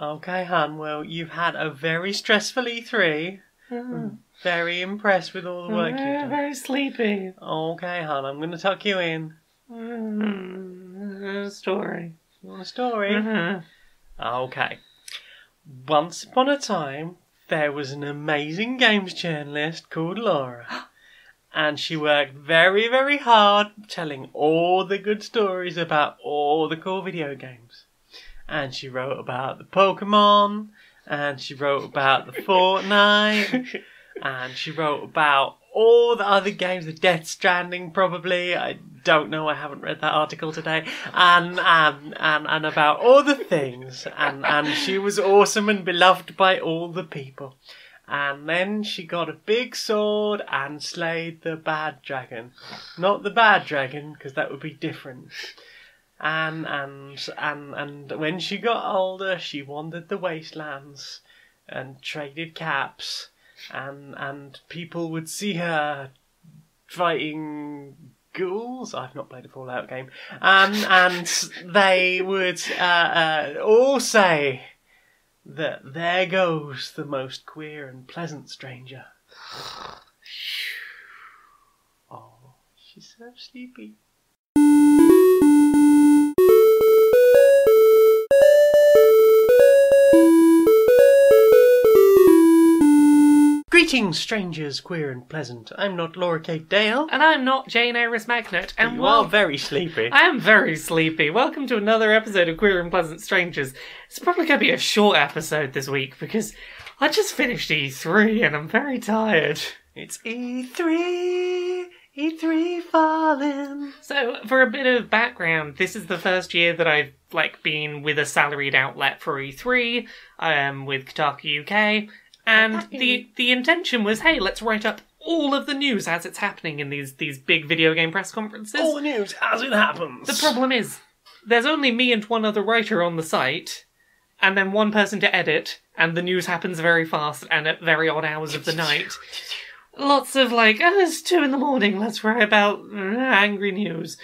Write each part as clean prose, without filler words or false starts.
Okay, hun. Well, you've had a very stressful E3. I'm very impressed with all the work you've done. Very sleepy. Okay, hun. I'm going to tuck you in. Story. You want a story? Uh-huh. Okay. Once upon a time, there was an amazing games journalist called Laura. And she worked very, very hard telling all the good stories about all the cool video games. And she wrote about the Pokemon, and she wrote about the Fortnite, and she wrote about all the other games, the Death Stranding probably, I don't know, I haven't read that article today, and about all the things, and she was awesome and beloved by all the people. And then she got a big sword and slayed the bad dragon. Not the bad dragon, because that would be different. And when she got older, she wandered the wastelands and traded caps, and people would see her fighting ghouls. I've not played a Fallout game, and they would all say that there goes the most queer and pleasant stranger. Oh, she's so sleepy. Greetings, strangers, queer and pleasant. I'm not Laura Kate Dale. And I'm not Jane Aerith Magnet. And you are very sleepy. I am very sleepy. Welcome to another episode of Queer and Pleasant Strangers. It's probably going to be a short episode this week because I just finished E3 and I'm very tired. It's E3, E3 falling. So, for a bit of background, this is the first year that I've been with a salaried outlet for E3, with Kotaku UK. And the intention was, hey, let's write up all of the news as it's happening in these big video game press conferences. All the news as it happens. The problem is, there's only me and one other writer on the site, and then one person to edit, and the news happens very fast and at very odd hours of the night. Lots of it's 2 a.m, let's write about angry news.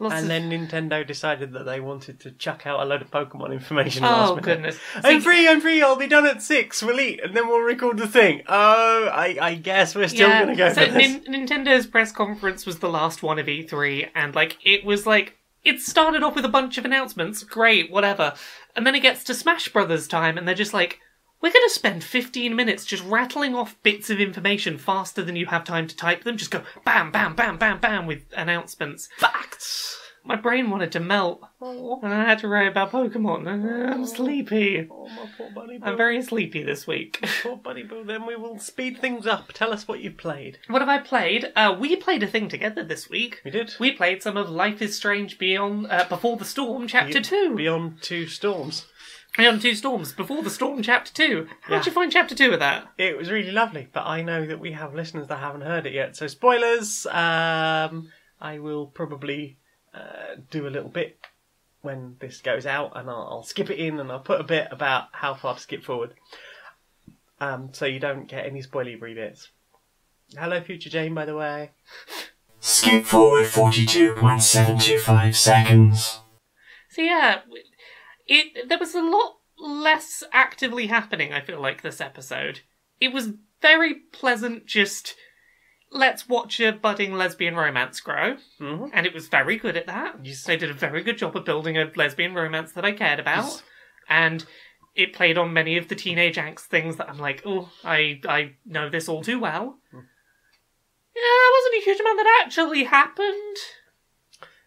Then Nintendo decided that they wanted to chuck out a load of Pokemon information last minute. Oh, goodness. I'm free, I'll be done at 6, we'll eat, and then we'll record the thing. Oh, I guess we're still going to go for this. Nintendo's press conference was the last one of E3, and it started off with a bunch of announcements, great, whatever, and then it gets to Smash Brothers time, and they're just like, we're going to spend 15 minutes just rattling off bits of information faster than you have time to type them. Just go bam, bam, bam, bam, bam with announcements. Facts! My brain wanted to melt. And I had to write about Pokemon. I'm sleepy. Oh, my poor Bunny Boo. I'm very sleepy this week. Poor Bunny Boo. Then we will speed things up. Tell us what you've played. What have I played? We played a thing together this week. We did? We played some of Life is Strange Beyond Before the Storm Chapter 2. Beyond Two Storms. Beyond Two Storms, Before the Storm Chapter 2. How'd you find Chapter 2 of that? It was really lovely, but I know that we have listeners that haven't heard it yet. So spoilers, I will probably do a little bit when this goes out, and I'll skip it in, and I'll put a bit about how far to skip forward. So you don't get any spoilery bits. Hello, Future Jane, by the way. Skip forward 42.725 seconds. So yeah, there was a lot less actively happening, I feel like, this episode. It was very pleasant, just let's watch a budding lesbian romance grow. Mm-hmm. And it was very good at that. They did a very good job of building a lesbian romance that I cared about. Yes. And it played on many of the teenage angst things that I'm like, oh, I know this all too well. Yeah, there wasn't a huge amount that actually happened.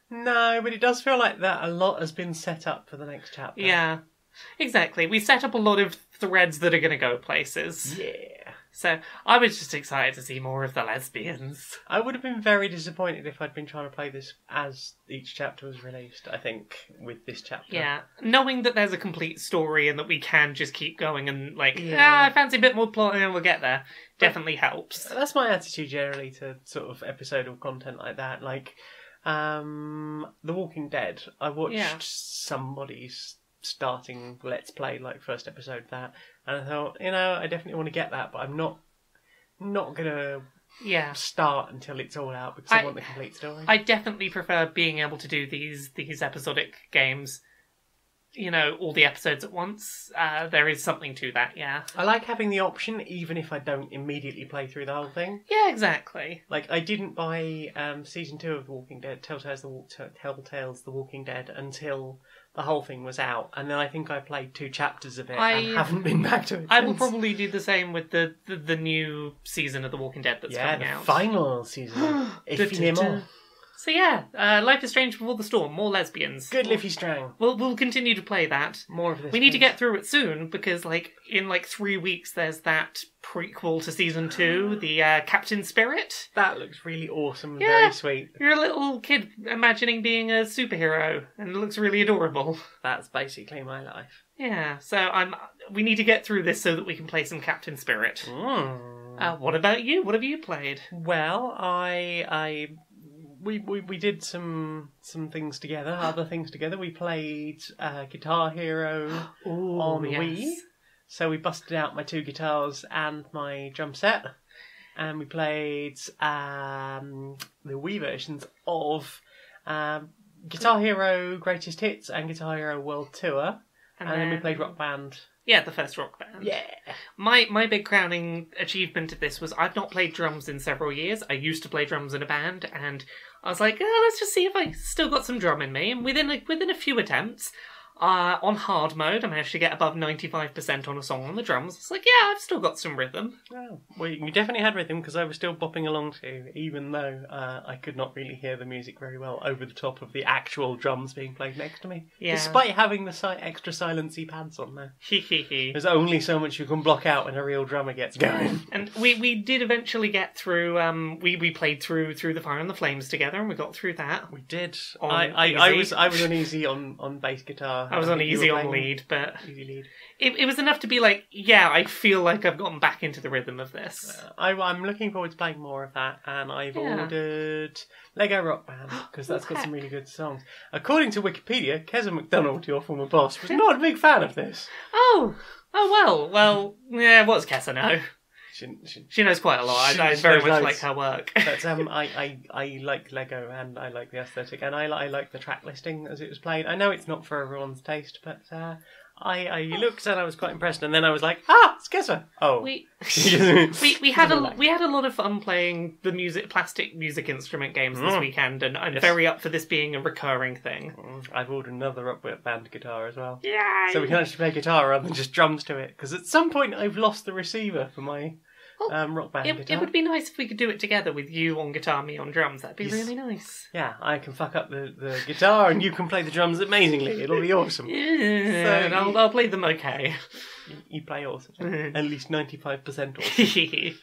No, but it does feel like that a lot has been set up for the next chapter. Yeah, exactly. We set up a lot of threads that are going to go places. Yeah. So I was just excited to see more of the lesbians. I would have been very disappointed if I'd been trying to play this as each chapter was released, I think, with this chapter. Yeah, knowing that there's a complete story and that we can just keep going and I fancy a bit more plot and we'll get there, definitely helps. That's my attitude generally to sort of episodal content like that. The Walking Dead, I watched somebody's starting Let's Play, first episode of that, and I thought, I definitely want to get that, but I'm not gonna start until it's all out because I want the complete story. I definitely prefer being able to do these episodic games all the episodes at once. There is something to that, yeah. I like having the option, even if I don't immediately play through the whole thing. Yeah, exactly. Like, I didn't buy season 2 of The Walking Dead, Telltale's The Walking Dead, until the whole thing was out, and then I think I played 2 chapters of it and haven't been back to it I since. will probably do the same with the new season of The Walking Dead that's coming out. The final season. Infiniment. So yeah, Life is Strange Before the Storm, more lesbians. Good Liffey Strang. We'll continue to play that. More of this. We need to get through it soon, because in 3 weeks there's that prequel to season 2, the Captain Spirit. That looks really awesome and Yeah. very sweet. You're a little kid imagining being a superhero, and it looks really adorable. That's basically my life. Yeah, so we need to get through this so that we can play some Captain Spirit. What about you? What have you played? Well, we did some things together, other things together. We played Guitar Hero on Wii. So we busted out my 2 guitars and my drum set. And we played the Wii versions of Guitar Hero Greatest Hits and Guitar Hero World Tour. And then we played Rock Band. Yeah, the first Rock Band. Yeah. My big crowning achievement of this was I've not played drums in several years. I used to play drums in a band, and I was like, let's just see if I still got some drum in me. And within a few attempts, on hard mode, I managed to get above 95% on a song on the drums. It's like, yeah, I've still got some rhythm. Oh, well, you definitely had rhythm, because I was still bopping along too, even though I could not really hear the music very well over the top of the actual drums being played next to me. Yeah. Despite having the extra silency pads on there. Hee. There's only so much you can block out when a real drummer gets going. And we did eventually get through, we played through the Fire and the Flames together, and we got through that. We did. On I easy. was on easy on bass guitar. I was on easy on lead, but easy lead. It was enough to be like, yeah, I feel like I've gotten back into the rhythm of this. I'm looking forward to playing more of that, and I've ordered Lego Rock Band, because that's got some really good songs. According to Wikipedia, Keza McDonald, your former boss, was not a big fan of this. Oh well, yeah, what's Kessa know? She knows quite a lot. I very much like her work. But I like Lego, and I like the aesthetic, and I like the track listing as it was played. I know it's not for everyone's taste, but I looked and I was quite impressed, and then I was like, it's Kessa. Oh, we had a lot of fun playing the plastic music instrument games this weekend, and I'm very up for this being a recurring thing. I've ordered another Rock Band guitar as well. Yay! So we can actually play guitar rather than just drums to it, because at some point I've lost the receiver for my Rock Band guitar. It would be nice if we could do it together with you on guitar, me on drums. That'd be really nice. Yeah, I can fuck up the guitar and you can play the drums amazingly. It'll be awesome. Yeah, so I'll play them okay. You play awesome. At least 95% awesome.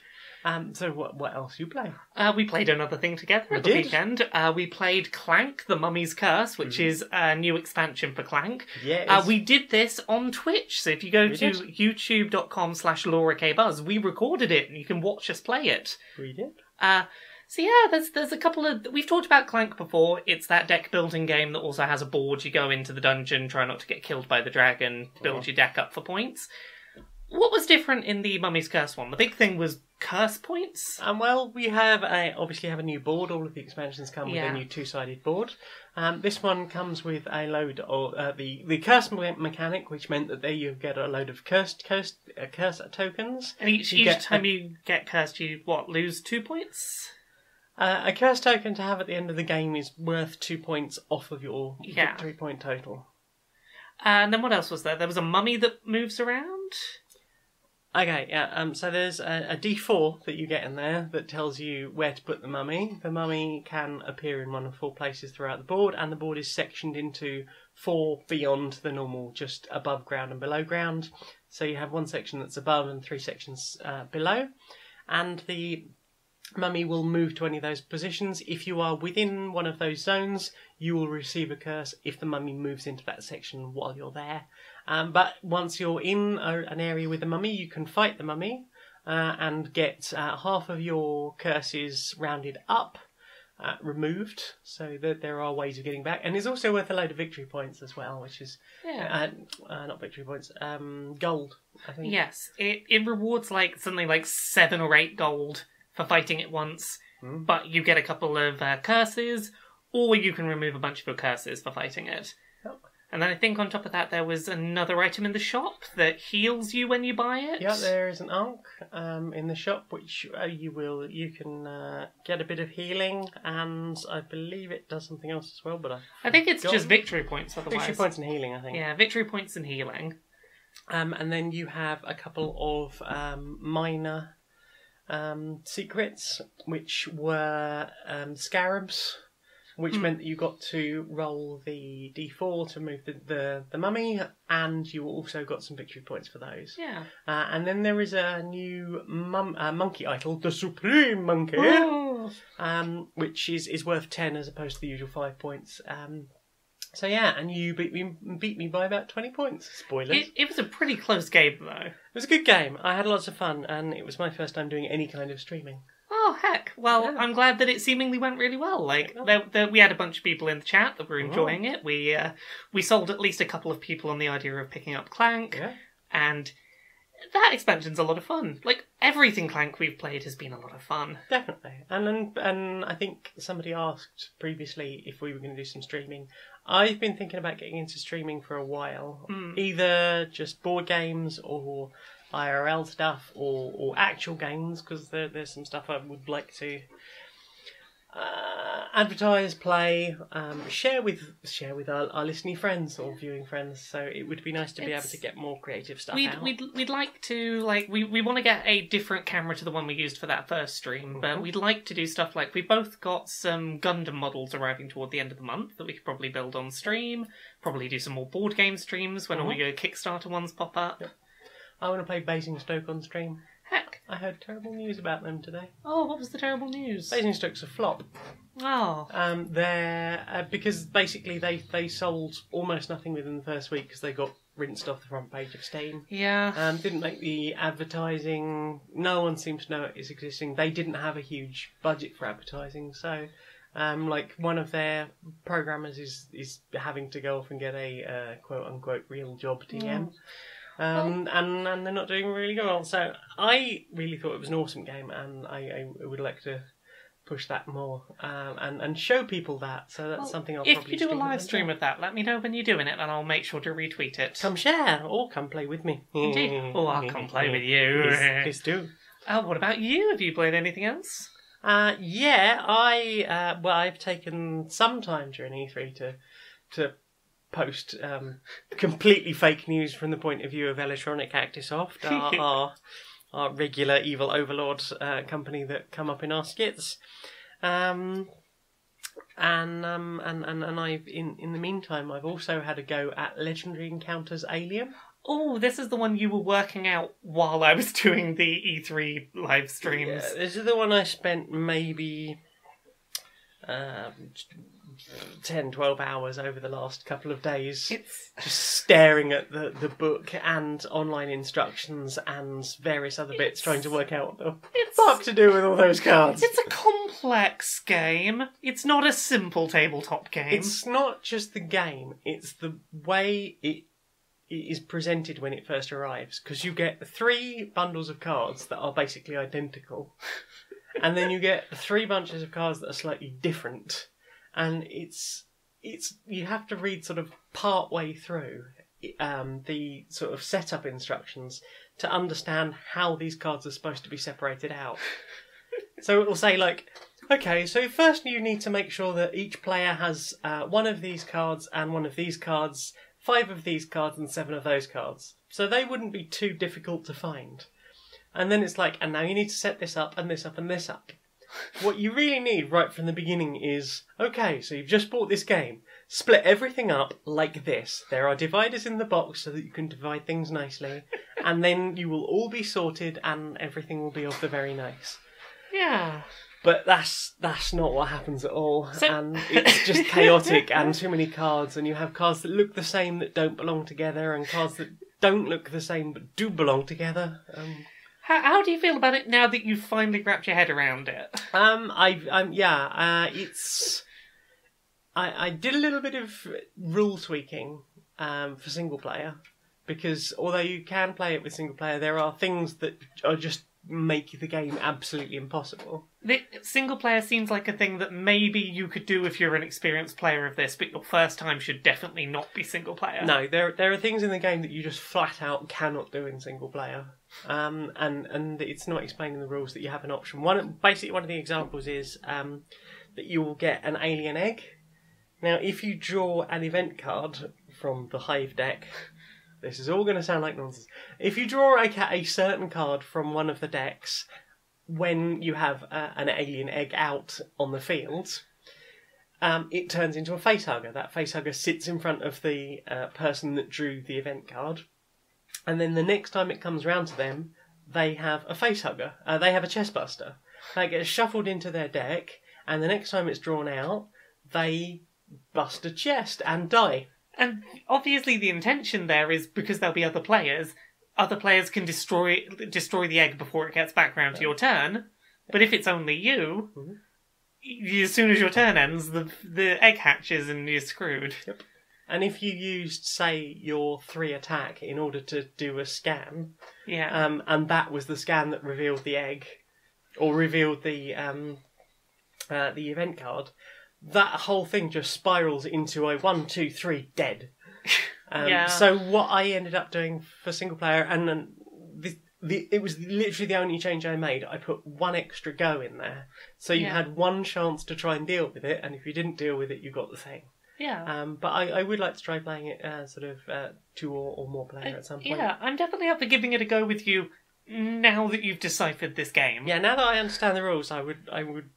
So what else you play? We played another thing together at the weekend. We played Clank, The Mummy's Curse, which is a new expansion for Clank. Yes. We did this on Twitch, so if you go to youtube.com/LauraKBuzz, we recorded it and you can watch us play it. We did. So yeah, there's a couple of... We've talked about Clank before. It's that deck building game that also has a board. You go into the dungeon, try not to get killed by the dragon, build your deck up for points. What was different in the Mummy's Curse one? The big thing was curse points. Well, we obviously have a new board. All of the expansions come with a new 2-sided board. This one comes with a load of the curse mechanic, which meant that there you get a load of curse tokens. And each time you get cursed, you lose 2 points? A curse token to have at the end of the game is worth 2 points off of your victory point total. And then what else was there? There was a mummy that moves around. Okay, yeah. So there's a D4 that you get in there that tells you where to put the mummy. The mummy can appear in one of 4 places throughout the board, and the board is sectioned into 4 beyond the normal, just above ground and below ground. So you have 1 section that's above and 3 sections below, and the mummy will move to any of those positions. If you are within one of those zones, you will receive a curse if the mummy moves into that section while you're there. But once you're in an area with the mummy, you can fight the mummy and get half of your curses rounded up, removed, so that there are ways of getting back. And it's also worth a load of victory points as well, which is not victory points, gold, I think. Yes, it rewards something like 7 or 8 gold for fighting it once, but you get a couple of curses, or you can remove a bunch of your curses for fighting it. And then I think on top of that there was another item in the shop that heals you when you buy it. Yeah, there is an Ankh in the shop which you can get a bit of healing, and I believe it does something else as well. But I think it's just victory points otherwise. Victory points and healing, I think. Yeah, victory points and healing. And then you have a couple of minor secrets, which were scarabs, which meant that you got to roll the d4 to move the mummy, and you also got some victory points for those. Yeah. And then there is a new monkey idol, the Supreme Monkey, which is worth 10 as opposed to the usual 5 points. So yeah, and you beat me by about 20 points. Spoilers. It was a pretty close game, though. It was a good game. I had lots of fun, and it was my first time doing any kind of streaming. Oh, heck. Well, Yeah. I'm glad that it seemingly went really well. Like, we had a bunch of people in the chat that were enjoying it. We sold at least a couple of people on the idea of picking up Clank. Yeah. And that expansion's a lot of fun. Like, everything Clank we've played has been a lot of fun. Definitely. And I think somebody asked previously if we were going to do some streaming. I've been thinking about getting into streaming for a while. Either just board games or IRL stuff or actual games, because there's some stuff I would like to advertise, play, share with our listening friends or viewing friends. So it would be nice to be able to get more creative stuff out. We'd like to, like, we want to get a different camera to the one we used for that first stream, but we'd like to do stuff like, we both got some Gundam models arriving toward the end of the month that we could probably build on stream, probably do some more board game streams when all your Kickstarter ones pop up. Yep. I want to play Basingstoke on stream. Heck. I heard terrible news about them today. Oh, what was the terrible news? Basingstoke's a flop. Oh. They're because basically they sold almost nothing within the first week because they got rinsed off the front page of Steam. Yeah. Didn't make the advertising. No one seems to know it is existing. They didn't have a huge budget for advertising, so like one of their programmers is having to go off and get a quote unquote real job DM. And they're not doing really well. So I really thought it was an awesome game, and I would like to push that more and show people that. So that's something I'll probably If you do a live stream stream of that, let me know when you're doing it, and I'll make sure to retweet it. Come share or come play with me. Indeed. Oh, I'll come play with you. Please do. What about you? Have you played anything else? Yeah, I've taken some time during E3 to post completely fake news from the point of view of Electronic Actisoft, our regular evil overlord company that come up in our skits, and I've in the meantime I've also had a go at Legendary Encounters Alien. Oh, this is the one you were working out while I was doing the E3 live streams. Yeah, this is the one I spent maybe 10-12 hours over the last couple of days just staring at the book and online instructions and various other bits trying to work out what the fuck to do with all those cards. It's a complex game. It's not a simple tabletop game. It's not just the game, it's the way it is presented when it first arrives, because you get 3 bundles of cards that are basically identical. And then you get 3 bunches of cards that are slightly different, and it's you have to read sort of part way through the sort of setup instructions to understand how these cards are supposed to be separated out. So it will say like, okay, so first you need to make sure that each player has 1 of these cards and 1 of these cards, 5 of these cards and 7 of those cards. So they wouldn't be too difficult to find. And then it's like, and now you need to set this up and this up and this up. What you really need right from the beginning is, okay, so you've just bought this game. Split everything up like this. There are dividers in the box so that you can divide things nicely. And then you will all be sorted and everything will be of the very nice. Yeah. But that's not what happens at all. And it's just chaotic and too many cards. And you have cards that look the same that don't belong together and cards that don't look the same but do belong together. How do you feel about it now that you've finally wrapped your head around it? I did a little bit of rule tweaking for single player, because although you can play it with single player, there are things that are just make the game absolutely impossible. The single player seems like a thing that maybe you could do if you're an experienced player of this, but your first time should definitely not be single player. No, there are things in the game that you just flat out cannot do in single player, and it's not explaining the rules that you have an option. One of the examples is that you will get an alien egg. Now, if you draw an event card from the Hive deck, this is all going to sound like nonsense. If you draw a certain card from one of the decks when you have an alien egg out on the field, it turns into a facehugger. That facehugger sits in front of the person that drew the event card, and then the next time it comes round to them, they have a facehugger. They have a chestbuster. That gets shuffled into their deck, and the next time it's drawn out, they bust a chest and die. And obviously the intention there is because there'll be other players. Other players can destroy the egg before it gets back round to your turn. But if it's only you, as soon as your turn ends, the egg hatches and you're screwed. Yep. And if you used, say, your 3 attack in order to do a scan, and that was the scan that revealed the egg, or revealed the event card, that whole thing just spirals into a 1, 2, 3 dead. So what I ended up doing for single player, and it was literally the only change I made. I put 1 extra go in there, so you had 1 chance to try and deal with it, and if you didn't deal with it, you got the thing. Yeah. But I would like to try playing it 2 or more player at some point. Yeah, I'm definitely up for giving it a go with you now that you've deciphered this game. Yeah, now that I understand the rules, I would.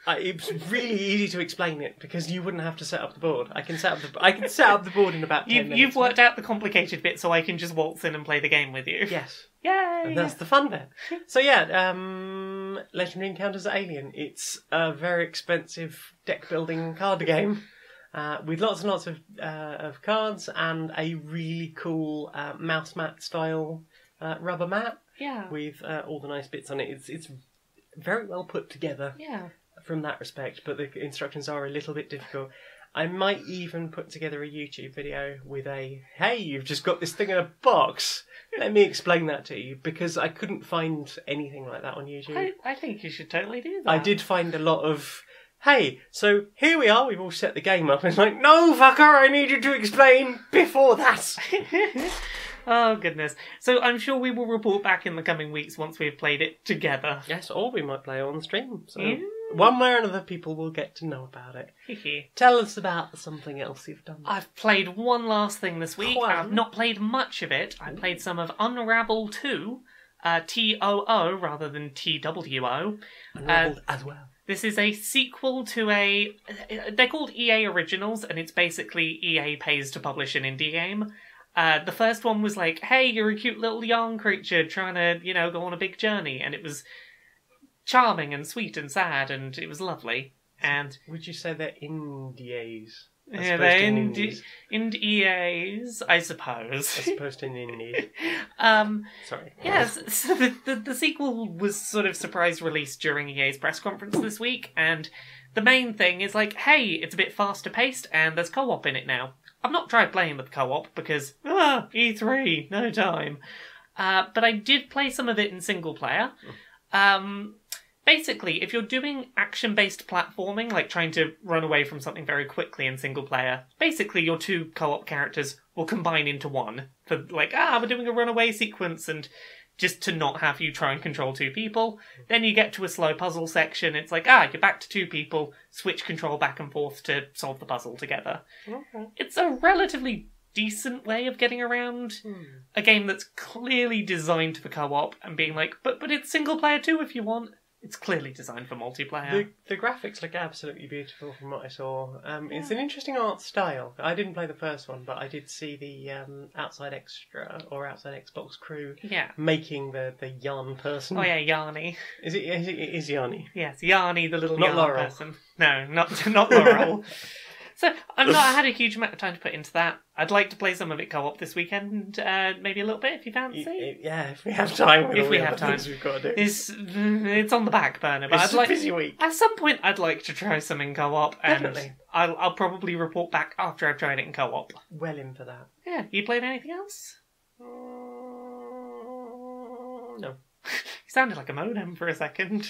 It's really easy to explain it because you wouldn't have to set up the board. I can set up the board in about 10 minutes. You've worked out the complicated bit, so I can just waltz in and play the game with you. Yes. Yay! And that's the fun bit. So yeah, Legendary Encounters Alien. It's a very expensive deck building card game with lots and lots of cards and a really cool mouse mat style rubber mat. Yeah. With all the nice bits on it. It's very well put together. Yeah. From that respect, but the instructions are a little bit difficult. I might even put together a YouTube video with hey, you've just got this thing in a box. Let me explain that to you, because I couldn't find anything like that on YouTube. I think you should totally do that. I did find a lot of, hey, so here we are, we've all set the game up. And it's like, no, fucker, I need you to explain before that. Oh, goodness. So I'm sure we will report back in the coming weeks once we've played it together. Yes, or we might play it on the stream. So one way or another, people will get to know about it. Tell us about something else you've done. I've played one last thing this week. I've not played much of it. I played some of Unravel 2, TOO rather than TWO. Unraveled as well. This is a sequel to they're called EA Originals, and it's basically EA pays to publish an indie game. The first one was like, hey, you're a cute little yarn creature trying to, go on a big journey. And it was charming and sweet and sad, and it was lovely. And would you say they're indies? Yeah, they're indies, I suppose. As opposed to indie. Sorry. Yes, so the sequel was sort of surprise released during EA's press conference this week, and the main thing is like, hey, it's a bit faster paced, and there's co-op in it now. I've not tried playing with co-op because, E3, no time. But I did play some of it in single player. Basically, if you're doing action-based platforming, like trying to run away from something very quickly in single player, basically your 2 co-op characters will combine into one. For like, we're doing a runaway sequence, and just to not have you try and control 2 people. Then you get to a slow puzzle section, it's like, you're back to 2 people, switch control back and forth to solve the puzzle together. Okay. It's a relatively decent way of getting around a game that's clearly designed for co-op and being like, but it's single player too if you want. It's clearly designed for multiplayer. The graphics look absolutely beautiful from what I saw. It's an interesting art style. I didn't play the first one, but I did see the Outside Extra or Outside Xbox crew making the yarn person. Oh yeah, Yarny. Is Yarny? Yes, Yarny, the little not yarn Laurel. person. No, not Laurel. So I've not had a huge amount of time to put into that. I'd like to play some of it co-op this weekend, maybe a little bit if you fancy. If we have time. If we have time, things we've got to do. It's on the back burner. But It's a busy week. At some point, I'd like to try some in co-op, and Definitely. I'll probably report back after I've tried it in co-op. Well in for that. Yeah, you played anything else? No. He sounded like a modem for a second.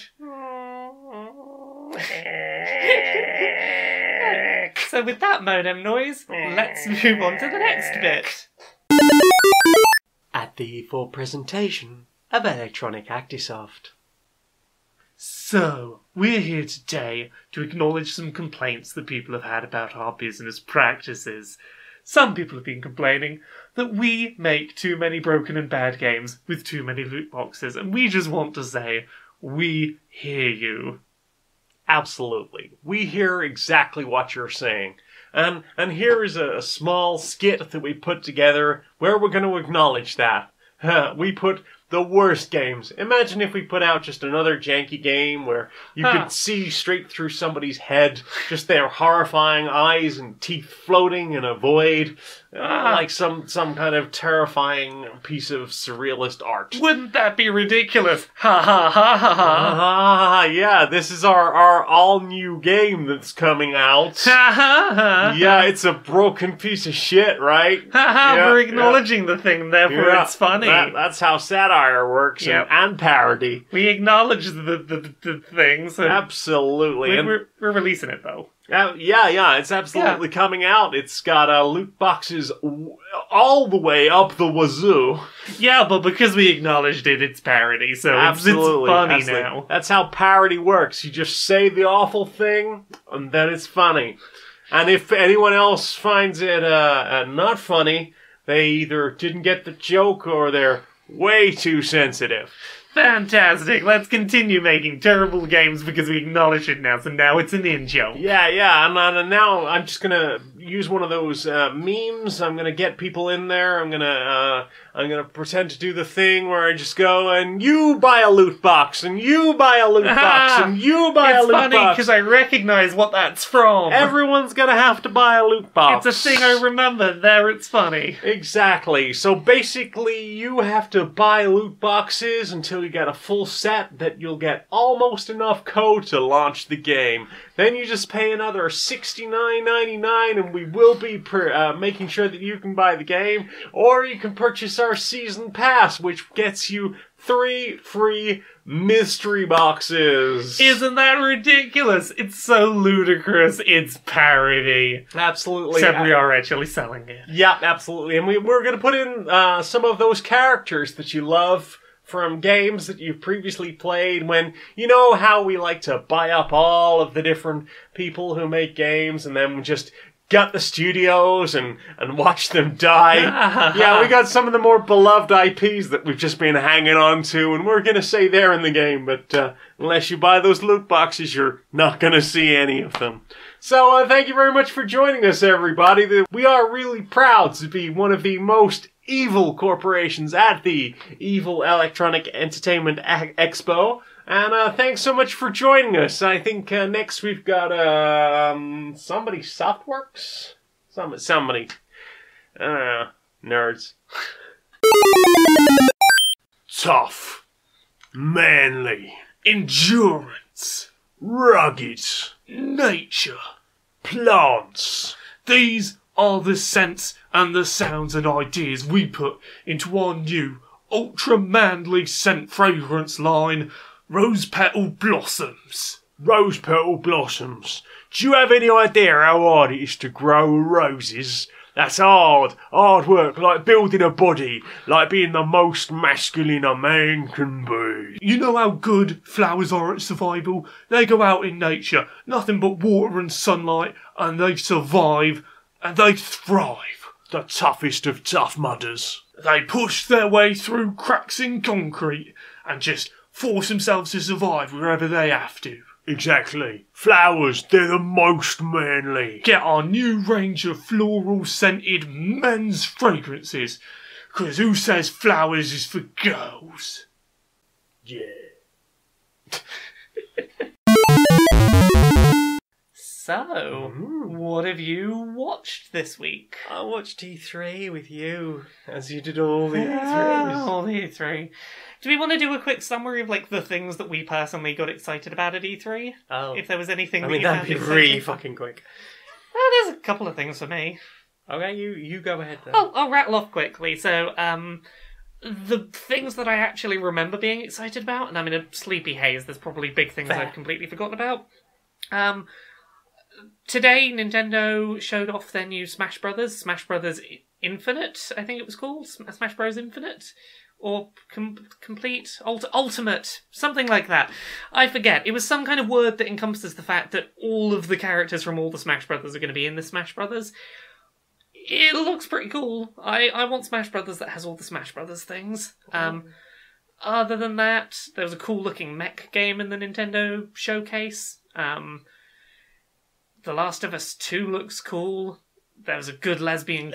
So with that modem noise, let's move on to the next bit. At the E4 presentation of Electronic Actisoft. So, we're here today to acknowledge some complaints that people have had about our business practices. Some people have been complaining that we make too many broken and bad games with too many loot boxes, and we just want to say, we hear you. Absolutely. We hear exactly what you're saying. And here is a small skit that we put together where we're going to acknowledge that. We put the worst games. Imagine if we put out just another janky game where you could see straight through somebody's head, just their horrifying eyes and teeth floating in a void, like some kind of terrifying piece of surrealist art. Wouldn't that be ridiculous? Ha ha ha ha ha. Yeah, this is our all-new game that's coming out. Ha ha ha. Yeah, it's a broken piece of shit, right? Ha ha, Yeah, we're acknowledging the thing, therefore it's funny. That's how satire works, and parody. We acknowledge the thing, so... Absolutely. We're releasing it, though. Yeah, it's absolutely coming out. It's got loot boxes all the way up the wazoo. Yeah, but because we acknowledged it, it's parody, so it's funny now. That's how parody works. You just say the awful thing, and then it's funny. And if anyone else finds it not funny, they either didn't get the joke or they're way too sensitive. Fantastic. Let's continue making terrible games because we acknowledge it now, so now it's an in-joke. Yeah, and now I'm just gonna use one of those memes. I'm gonna get people in there. I'm gonna pretend to do the thing where I just go and you buy a loot box, and you buy a loot box, and you buy a loot box. It's funny because I recognize what that's from. Everyone's gonna have to buy a loot box. It's a thing I remember. There, it's funny. Exactly. So basically, you have to buy loot boxes until you get a full set that you'll get almost enough code to launch the game. Then you just pay another $69.99 and we will be making sure that you can buy the game, or you can purchase our season pass, which gets you 3 free mystery boxes. Isn't that ridiculous? It's so ludicrous. It's parody. Absolutely. Except we are actually selling it. Yeah, absolutely. And we're going to put in some of those characters that you love from games that you've previously played, when you know how we like to buy up all of the different people who make games and then just gut the studios and watch them die. Yeah, we got some of the more beloved IPs that we've just been hanging on to, and we're going to say they're in the game, but unless you buy those loot boxes, you're not going to see any of them. So thank you very much for joining us, everybody. We are really proud to be one of the most evil corporations at the Evil Electronic Entertainment Expo. And thanks so much for joining us. I think next we've got somebody Softworks? Somebody. I don't know. Nerds. Tough. Manly. Endurance. Rugged. Nature. Plants. These are the scents and the sounds and ideas we put into our new ultra-manly scent fragrance line, Rose Petal Blossoms. Rose Petal Blossoms. Do you have any idea how hard it is to grow roses? That's hard work, like building a body, like being the most masculine a man can be. You know how good flowers are at survival? They go out in nature, nothing but water and sunlight, and they survive, and they thrive. The toughest of tough mudders. They push their way through cracks in concrete, and just force themselves to survive wherever they have to. Exactly. Flowers, they're the most manly. Get our new range of floral-scented men's fragrances, 'cause who says flowers is for girls? Yeah. So, what have you watched this week? I watched E3 with you, as you did all the Yeah, E3s. all the E3. Do we want to do a quick summary of like the things that we personally got excited about at E3? Oh. If there was anything I that mean, you that'd found be exciting? really fucking quick. There's a couple of things for me. Okay, you go ahead then. I'll rattle off quickly. So, the things that I actually remember being excited about, and I'm in a sleepy haze, there's probably big things Fair. I've completely forgotten about. Today, Nintendo showed off their new Smash Brothers Infinite, I think it was called, Smash Bros. Infinite, or complete, ultimate, something like that. I forget. It was some kind of word that encompasses the fact that all of the characters from all the Smash Brothers are going to be in this Smash Brothers. It looks pretty cool. I want Smash Brothers that has all the Smash Brothers things. Other than that, there was a cool looking mech game in the Nintendo showcase. The Last of Us 2 looks cool. There was a good lesbians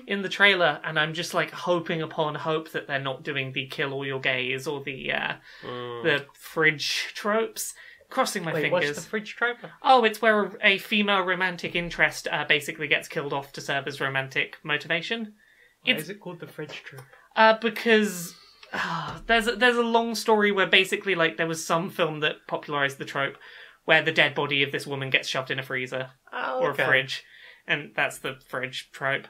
in the trailer, and I'm just like hoping upon hope that they're not doing the kill all your gays or the fridge tropes. Crossing my fingers. What's the fridge trope? Oh, it's where a female romantic interest basically gets killed off to serve as romantic motivation. Why is it called the fridge trope? Because there's a long story where basically like there was some film that popularised the trope where the dead body of this woman gets shoved in a freezer or a fridge, and that's the fridge trope.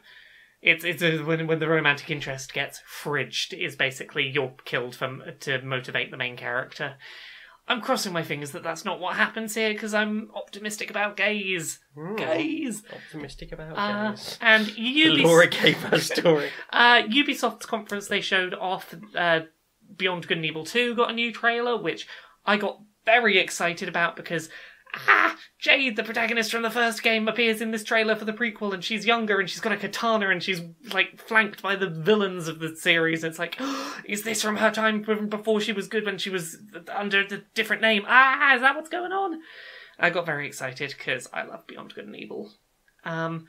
It's when the romantic interest gets fridged is basically you're killed to motivate the main character. I'm crossing my fingers that that's not what happens here because I'm optimistic about gays. Gays. Optimistic about gays. And Laura gave her story. Ubisoft's conference, they showed off Beyond Good and Evil 2 got a new trailer, which I got very excited about because Jade, the protagonist from the first game, appears in this trailer for the prequel, and she's younger and she's got a katana and she's like flanked by the villains of the series. And it's like, is this from her time before she was good when she was under the different name? Is that what's going on? I got very excited because I love Beyond Good and Evil. And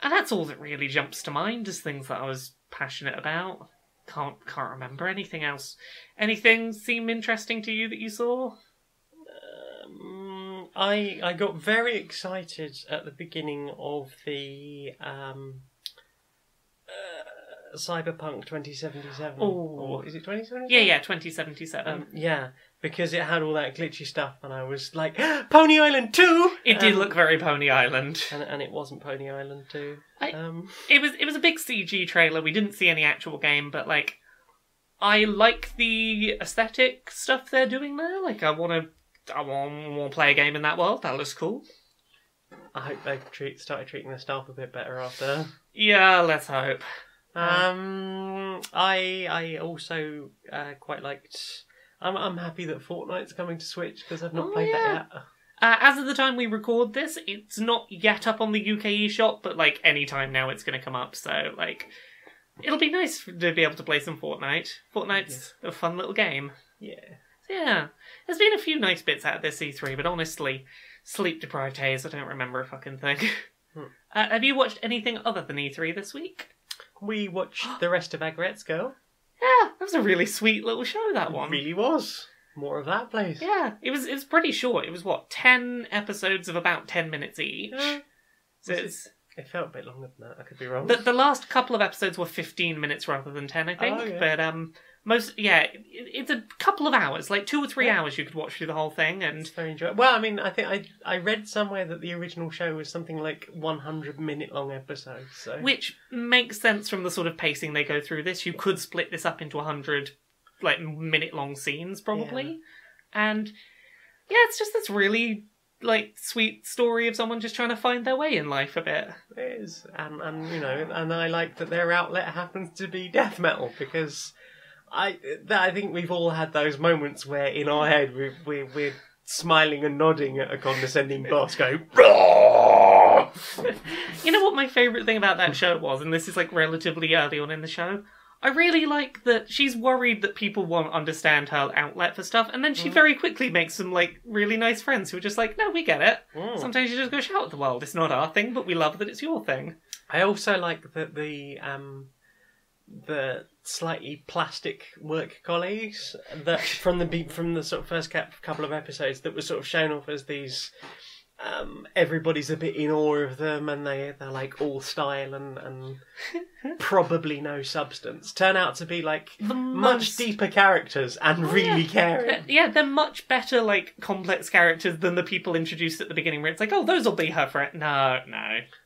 that's all that really jumps to mind as things that I was passionate about. Can't remember anything else. Anything seem interesting to you that you saw? I got very excited at the beginning of the Cyberpunk 2077. Oh, is it 2077? Yeah, 2077. Yeah, because it had all that glitchy stuff, and I was like, Pony Island 2! It did look very Pony Island. And it wasn't Pony Island 2. It was a big CG trailer. We didn't see any actual game, but like, I like the aesthetic stuff they're doing there. Like, I want to play a game in that world. That looks cool. I hope they've started treating the staff a bit better after. Yeah, let's hope. I also quite liked. I'm happy that Fortnite's coming to Switch because I've not played that yet. As of the time we record this, it's not yet up on the UK eShop, but like any time now it's going to come up. So like, it'll be nice to be able to play some Fortnite. Fortnite's a fun little game. Yeah, there's been a few nice bits out of this E3, but honestly, sleep-deprived haze, I don't remember a fucking thing. Have you watched anything other than E3 this week? We watched the rest of Agrette's Girl. Yeah, that was a really sweet little show, that one. It really was. More of that, please. Yeah, it was pretty short. It was, 10 episodes of about 10 minutes each. So it felt a bit longer than that, I could be wrong. The last couple of episodes were 15 minutes rather than 10, I think. But it's a couple of hours, like 2 or 3 hours you could watch through the whole thing. And it's very enjoyable. Well, I mean, I think I read somewhere that the original show was something like 100-minute long episodes. So. Which makes sense from the sort of pacing they go through this. You could split this up into 100 minute long scenes, probably. And yeah, it's just this really sweet story of someone just trying to find their way in life a bit. It is. And and I like that their outlet happens to be death metal because I think we've all had those moments where in our head we're smiling and nodding at a condescending boss going, You know what my favourite thing about that show was, and this is relatively early on in the show? I really like that she's worried that people won't understand her outlet for stuff, and then she very quickly makes some really nice friends who are just no, we get it. Sometimes you just go shout at the world. It's not our thing, but we love that it's your thing. I also like that the slightly plastic work colleagues that from the sort of first couple of episodes that were sort of shown off as these everybody's a bit in awe of them, and they're like all style and probably no substance, turn out to be like much deeper characters and really caring. Yeah, they're much better, like, complex characters than the people introduced at the beginning where it's like, oh, those will be her friend. No.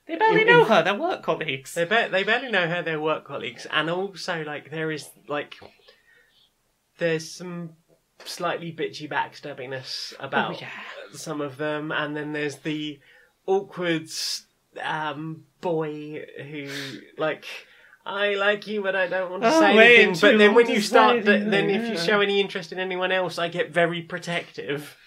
They barely know her, they're work colleagues. They barely know her, they're work colleagues. And also, like, there's some slightly bitchy backstabbiness about some of them, and then there's the awkward boy who, like, I like you, but I don't want to say anything. But then when you start, then if you show any interest in anyone else, I get very protective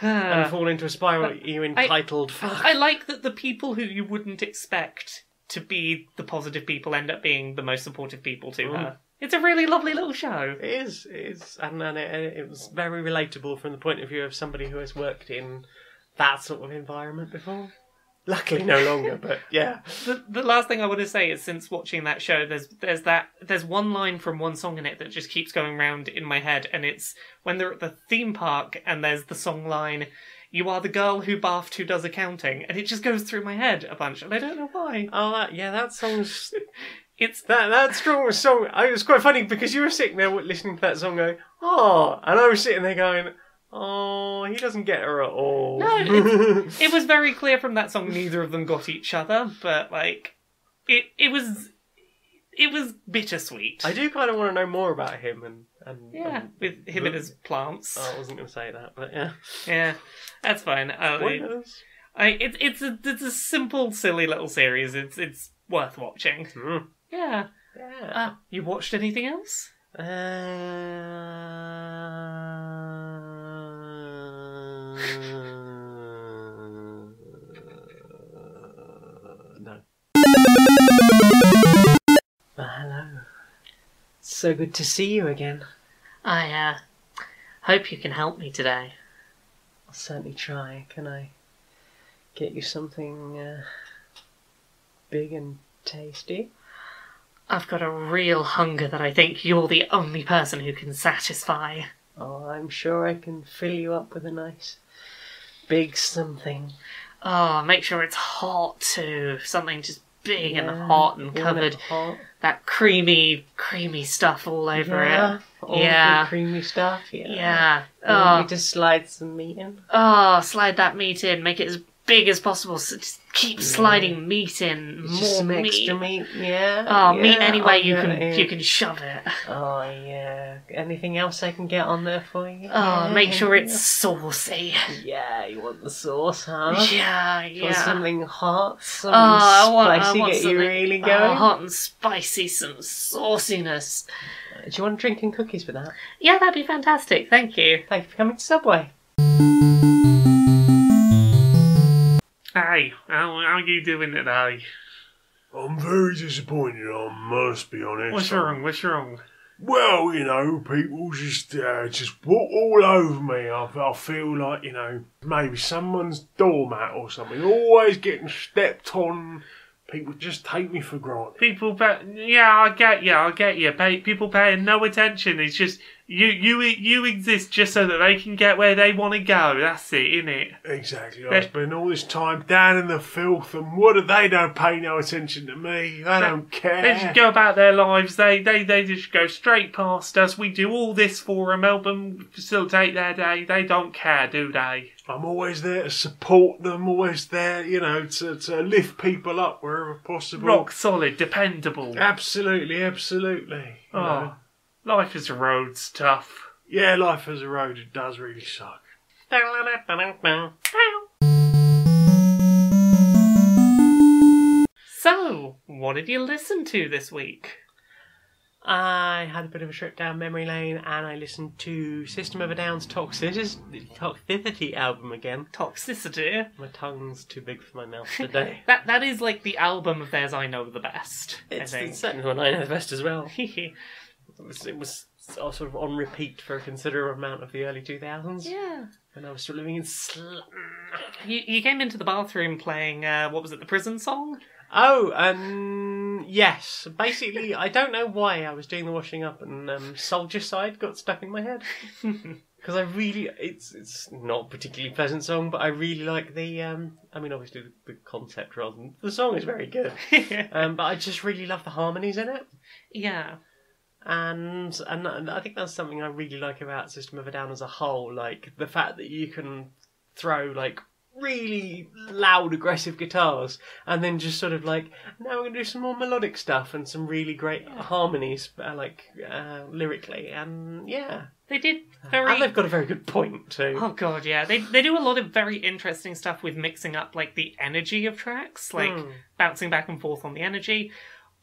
and fall into a spiral. You entitled fuck. I like that the people who you wouldn't expect to be the positive people end up being the most supportive people to her. It's a really lovely little show. It is. And it was very relatable from the point of view of somebody who has worked in that sort of environment before. Luckily no longer, but yeah. The last thing I want to say is, since watching that show, there's one line from one song in it that just keeps going round in my head, and it's when they're at the theme park and there's the song line, "You are the girl who bathed who does accounting," and it just goes through my head a bunch, and I don't know why. Oh, that song's... It's that strong song. It was quite funny because you were sitting there listening to that song going, oh, and I was sitting there going, oh, he doesn't get her at all. No, it was very clear from that song neither of them got each other, but like it was bittersweet. I do kind of want to know more about him and with him and his plants. Oh, I wasn't going to say that, but yeah. Yeah, that's fine. It's a simple, silly little series. It's worth watching. Mm. Yeah. Yeah. You watched anything else? No. Well, hello. So good to see you again. I hope you can help me today. I'll certainly try. Can I get you something big and tasty? I've got a real hunger that I think you're the only person who can satisfy. Oh, I'm sure I can fill you up with a nice big something. Oh, make sure it's hot too. Something just big and hot and covered. Hot. That creamy stuff all over it. All the creamy stuff. Yeah. You want me to slide some meat in? Oh, slide that meat in. Make it as big as possible. So just keep sliding meat in. Just More some meat. extra meat. Yeah. Oh, meat any way you can can shove it. Oh yeah. Anything else I can get on there for you? Oh, make sure it's saucy. Yeah, you want the sauce, huh? Yeah. Want something hot, something I spicy, want get you something, really going. hot and spicy, some sauciness. Do you want drink and cookies with that? Yeah, that'd be fantastic. Thank you. Thank you for coming to Subway. Hey, how you doing today? I'm very disappointed, I must be honest. What's wrong? Well, people just walk all over me. I feel like, maybe someone's doormat or something. Always getting stepped on. People just take me for granted. I get you. People paying no attention. It's just, you exist just so that they can get where they want to go. That's it, innit? Exactly. I spend all this time down in the filth, and they don't pay no attention to me. They don't care. They just go about their lives. They just go straight past us. We do all this for them, help them facilitate their day. They don't care, do they? I'm always there to support them, always there, to lift people up wherever possible. Rock solid, dependable. Absolutely. Life as a road's tough. Yeah, life as a road, it does really suck. So, what did you listen to this week? I had a bit of a trip down memory lane and I listened to System of a Down's Toxicity album again. Toxicity? My tongue's too big for my mouth today. That is like the album of theirs I know the best. It's I think. certainly one I know the best as well. It was sort of on repeat for a considerable amount of the early 2000s. Yeah. When I was still living in You came into the bathroom playing, what was it, the prison song? Oh, yes. Basically, I don't know why I was doing the washing up and Soldier Side got stuck in my head. Because I really, it's not a particularly pleasant song, but I really like the, I mean, obviously the concept rather than, the song is very good. But I just really love the harmonies in it. Yeah. And I think that's something I really like about System of a Down as a whole, like the fact that you can throw like really loud aggressive guitars and then just sort of like, now we're going to do some more melodic stuff and some really great harmonies lyrically, and yeah. They did very... And they've got a very good point too. Oh god, yeah. They do a lot of very interesting stuff with mixing up like the energy of tracks, like bouncing back and forth on the energy.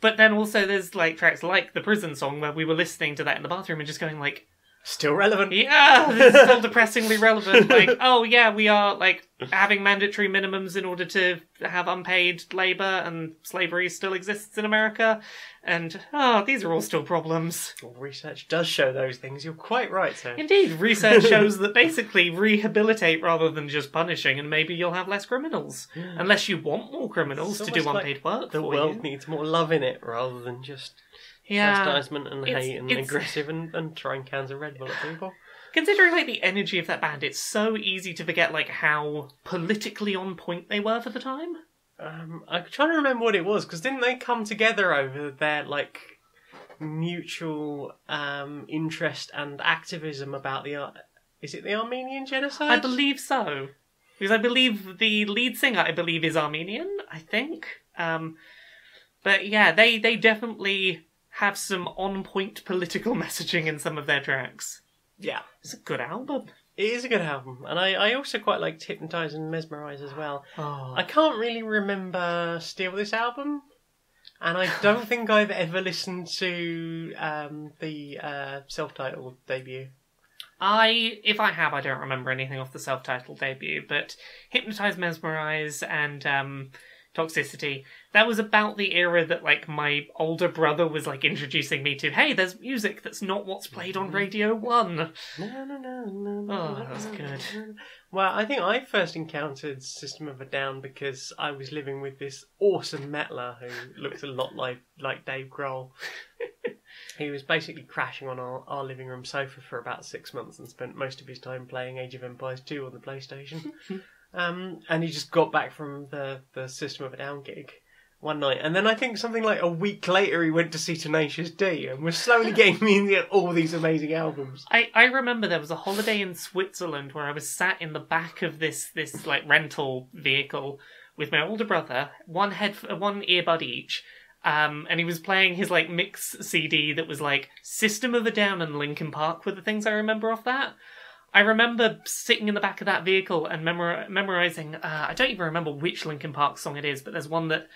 But then also there's like tracks like the Prison song where we were listening to that in the bathroom and just going like, still relevant. yeah, this is still depressingly relevant. Like, oh yeah, we are like having mandatory minimums in order to have unpaid labour, and slavery still exists in America. And these are all still problems. Well, research does show those things. You're quite right, sir. Indeed, research shows that basically rehabilitate rather than just punishing, and maybe you'll have less criminals. Unless you want more criminals to do unpaid work the for world you. needs more love in it rather than just chastisement and hate and aggressive and throwing cans of Red Bull at people. Considering like the energy of that band, it's so easy to forget like how politically on point they were for the time. I'm trying to remember what it was, because didn't they come together over their like mutual interest and activism about is it the Armenian genocide? I believe so. Because I believe the lead singer, is Armenian, I think. But yeah, they definitely have some on-point political messaging in some of their tracks. Yeah. It's a good album. It is a good album, and I also quite liked Hypnotise and Mesmerise as well. Oh. I can't really remember Steal This Album, and I don't think I've ever listened to the self-titled debut. If I have, I don't remember anything off the self-titled debut, but Hypnotise, Mesmerise, and Toxicity, that was about the era that like my older brother was like introducing me to, hey, there's music that's not what's played on Radio 1. No. Oh, that was good. Well, I think I first encountered System of a Down because I was living with this awesome metaler who looks a lot like Dave Grohl. He was basically crashing on our living room sofa for about 6 months and spent most of his time playing Age of Empires 2 on the PlayStation. And he just got back from the System of a Down gig one night. And then I think something like a week later he went to see Tenacious D and was slowly getting me into all these amazing albums. I remember there was a holiday in Switzerland where I was sat in the back of this like rental vehicle with my older brother, one earbud each. And he was playing his like mix CD that was like System of a Down and Linkin Park were the things I remember off that. I remember sitting in the back of that vehicle and memorising, I don't even remember which Linkin Park song it is, but there's one that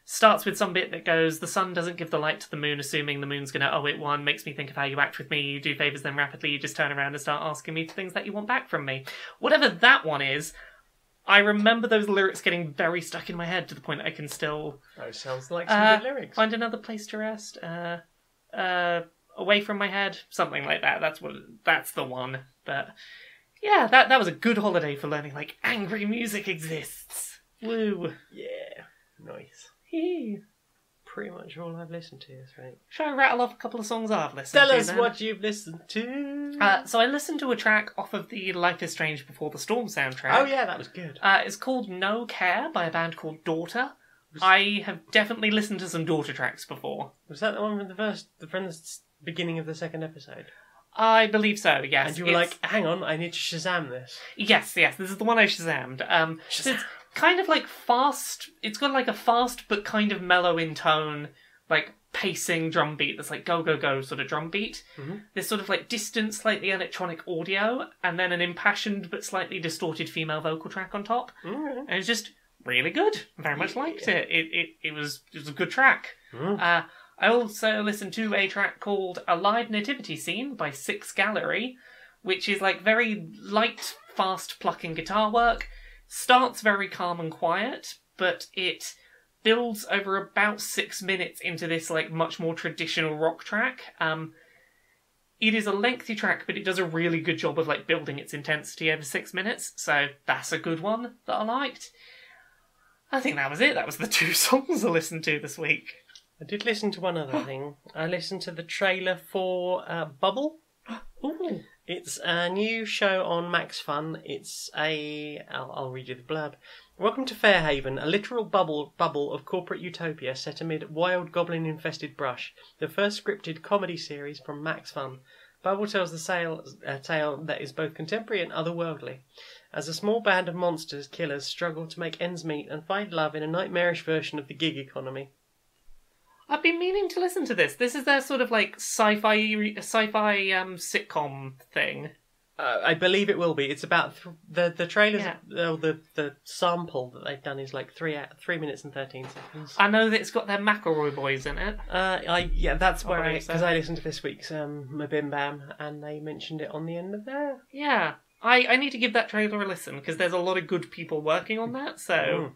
starts with some bit that goes, the sun doesn't give the light to the moon, assuming the moon's going to owe it one, makes me think of how you act with me, you do favours then rapidly, you just turn around and start asking me for things that you want back from me. Whatever that one is, I remember those lyrics getting very stuck in my head to the point I can still... Oh, sounds like some good lyrics. Find another place to rest, away from my head, something like that. That's the one. But yeah, that was a good holiday for learning like angry music exists. Woo. Yeah, nice. Ew. Pretty much all I've listened to this week. Shall I rattle off a couple of songs I've listened Tell to? us then? what you've listened to. So I listened to a track off of the Life is Strange Before the Storm soundtrack. Oh yeah, that was good. It's called No Care by a band called Daughter. I have definitely listened to some Daughter tracks before. Was that the one from the beginning of the second episode? I believe so, yes. And you were like, hang on, I need to Shazam this. Yes, this is the one I Shazammed. So it's kind of like fast, it's got like a fast but kind of mellow in tone, like pacing drum beat that's like go, go, go sort of drum beat. Mm-hmm. There's sort of like distant, slightly electronic audio, and then an impassioned but slightly distorted female vocal track on top. Mm-hmm. And it's just really good. Very much liked it. It was a good track. Mm. I also listened to a track called A Live Nativity Scene by Six Gallery, which is like very light, fast plucking guitar work. Starts very calm and quiet, but it builds over about 6 minutes into this like much more traditional rock track. It is a lengthy track, but it does a really good job of like building its intensity over 6 minutes, so that's a good one that I liked. I think that was it. That was the 2 songs I listened to this week. I did listen to one other thing. I listened to the trailer for Bubble. Ooh. It's a new show on Max Fun. It's I'll read you the blurb. Welcome to Fairhaven, a literal bubble of corporate utopia set amid wild goblin-infested brush. The first scripted comedy series from Max Fun. Bubble tells the tale that is both contemporary and otherworldly. As a small band of monsters killers struggle to make ends meet and find love in a nightmarish version of the gig economy. I've been meaning to listen to this. This is their sort of like sci-fi sitcom thing. I believe it will be. It's about the trailers. Yeah. The sample that they've done is like 3 minutes and 13 seconds. I know that it's got their McElroy boys in it. That's where believe so. because I listened to this week's Mabim Bam and they mentioned it on the end of there. Yeah. I need to give that trailer a listen because there's a lot of good people working on that. So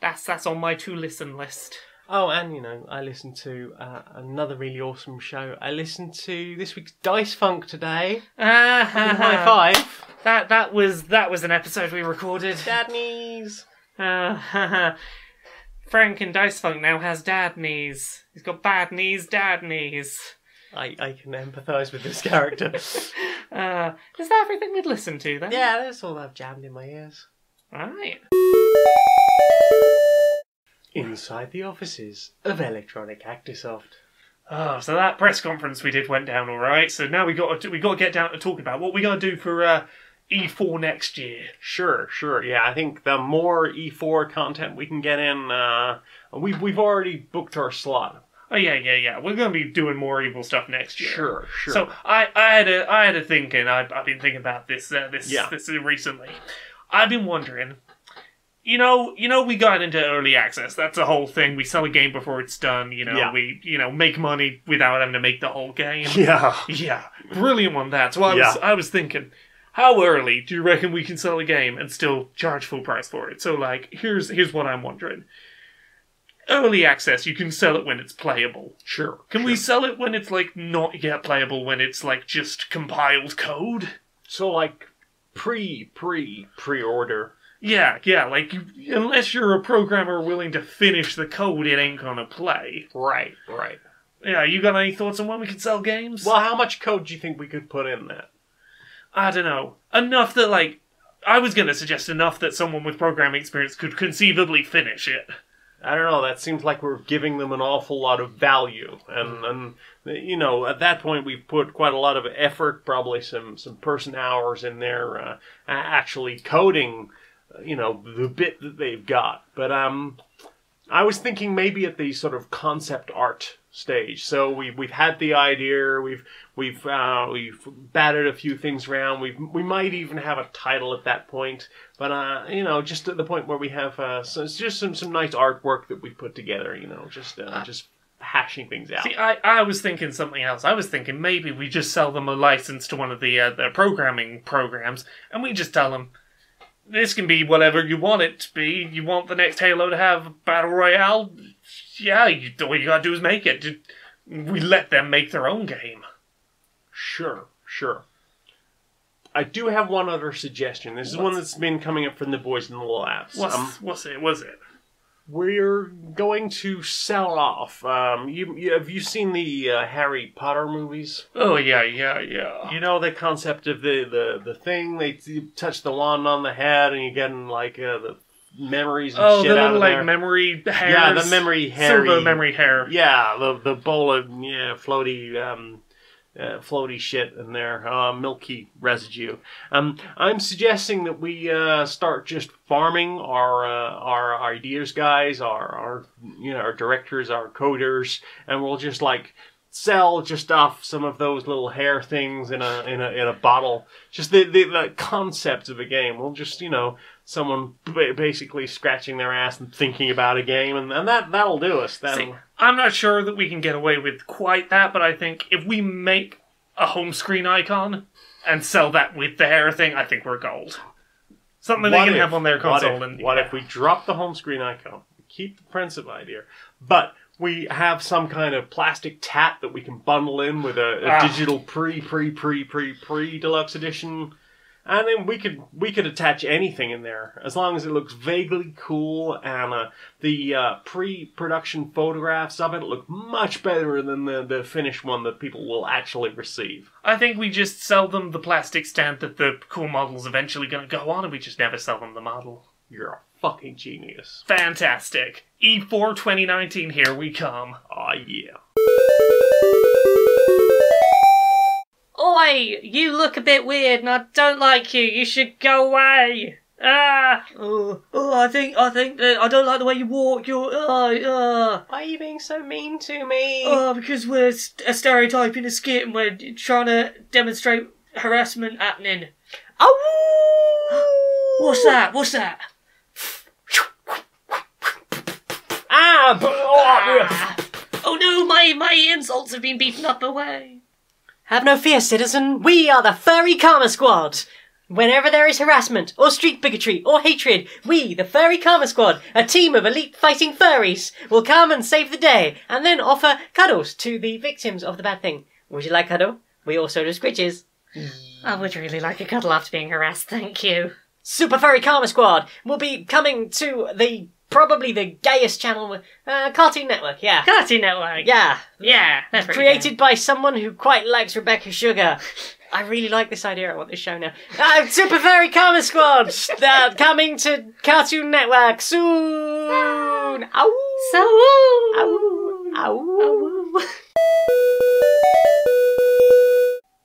that's on my to-listen list. Oh, and I listened to another really awesome show. I listened to this week's Dice Funk today. High five. That was an episode we recorded. Dad knees. Frank in Dice Funk now has dad knees. He's got bad knees, dad knees. I can empathise with this character. Is that everything we'd listen to then? Yeah, that's all I've jammed in my ears. Right. Inside the offices of Electronic Actisoft. Oh, so that press conference we did went down all right. So now we got to get down to talking about what we're going to do for E4 next year. Sure. Yeah, I think the more E4 content we can get in, we've already booked our slot. Oh yeah. We're going to be doing more evil stuff next year. Sure. So I had a thinking. I've been thinking about this recently. I've been wondering. We got into early access. That's a whole thing. We sell a game before it's done. We make money without having to make the whole game. Yeah. Brilliant on that. So I was thinking, how early do you reckon we can sell a game and still charge full price for it? So like, here's what I'm wondering. Early access, you can sell it when it's playable. Sure. Can we sell it when it's like not yet playable? When it's like just compiled code? So like pre-order. Yeah, like, unless you're a programmer willing to finish the code, it ain't gonna play. Right. Yeah, you got any thoughts on when we can sell games? Well, how much code do you think we could put in that? I don't know. Enough that, like, I was gonna suggest enough that someone with programming experience could conceivably finish it. I don't know, that seems like we're giving them an awful lot of value. And at that point we've put quite a lot of effort, probably some person hours in there, actually coding the bit that they've got. But I was thinking maybe at the sort of concept art stage. So we've had the idea, we've batted a few things around. We might even have a title at that point. But just at the point where we have so it's just some nice artwork that we put together. Just hashing things out. See, I was thinking something else. I was thinking maybe we just sell them a license to one of the programming programs, and we just tell them, this can be whatever you want it to be. You want the next Halo to have Battle Royale? Yeah, all you gotta do is make it. We let them make their own game. Sure. I do have one other suggestion. This is one that's been coming up from the boys in the labs. What's it? We're going to sell off. Have you seen the Harry Potter movies? Oh yeah. You know the concept of the thing. You touch the wand on the head, and you're getting like the memories and shit out of there. Like memory hairs. Yeah, the memory hair. Silver memory hair. Yeah, the bowl of floaty shit in there, milky residue. I'm suggesting that we start just farming our ideas guys, our directors, our coders, and we'll just like sell just off some of those little hair things in a bottle. Just the concept of a game. We'll just someone basically scratching their ass and thinking about a game, and that'll do us. See, I'm not sure that we can get away with quite that, but I think if we make a home screen icon and sell that with the hair thing, I think we're gold. Something they can have on their console. What if we drop the home screen icon, keep the Princip idea, but we have some kind of plastic tat that we can bundle in with a digital pre deluxe edition And then we could attach anything in there as long as it looks vaguely cool, and the pre-production photographs of it look much better than the finished one that people will actually receive. I think we just sell them the plastic stamp that the cool model's eventually going to go on, and we just never sell them the model. You're a fucking genius. Fantastic. E4 2019, here we come. Aw, yeah. Oi! You look a bit weird and I don't like you. You should go away. Ah! I think that I don't like the way you walk. Why are you being so mean to me? Because we're a stereotyping a skit and we're trying to demonstrate harassment happening. Oh! What's that? What's that? Oh no, my insults have been beaten up away. Have no fear, citizen. We are the Furry Karma Squad. Whenever there is harassment, or street bigotry, or hatred, we, the Furry Karma Squad, a team of elite fighting furries, will come and save the day, and then offer cuddles to the victims of the bad thing. Would you like cuddle? We also do squidges. I would really like a cuddle after being harassed, thank you. Super Furry Karma Squad will be coming to probably the gayest channel, Cartoon Network, yeah. Cartoon Network. Yeah. Yeah, that's pretty Created by someone who quite likes Rebecca Sugar. I really like this idea. I want this show now. Super Furry Karma Squad! Coming to Cartoon Network soon! Ow! So, Ow! Ow!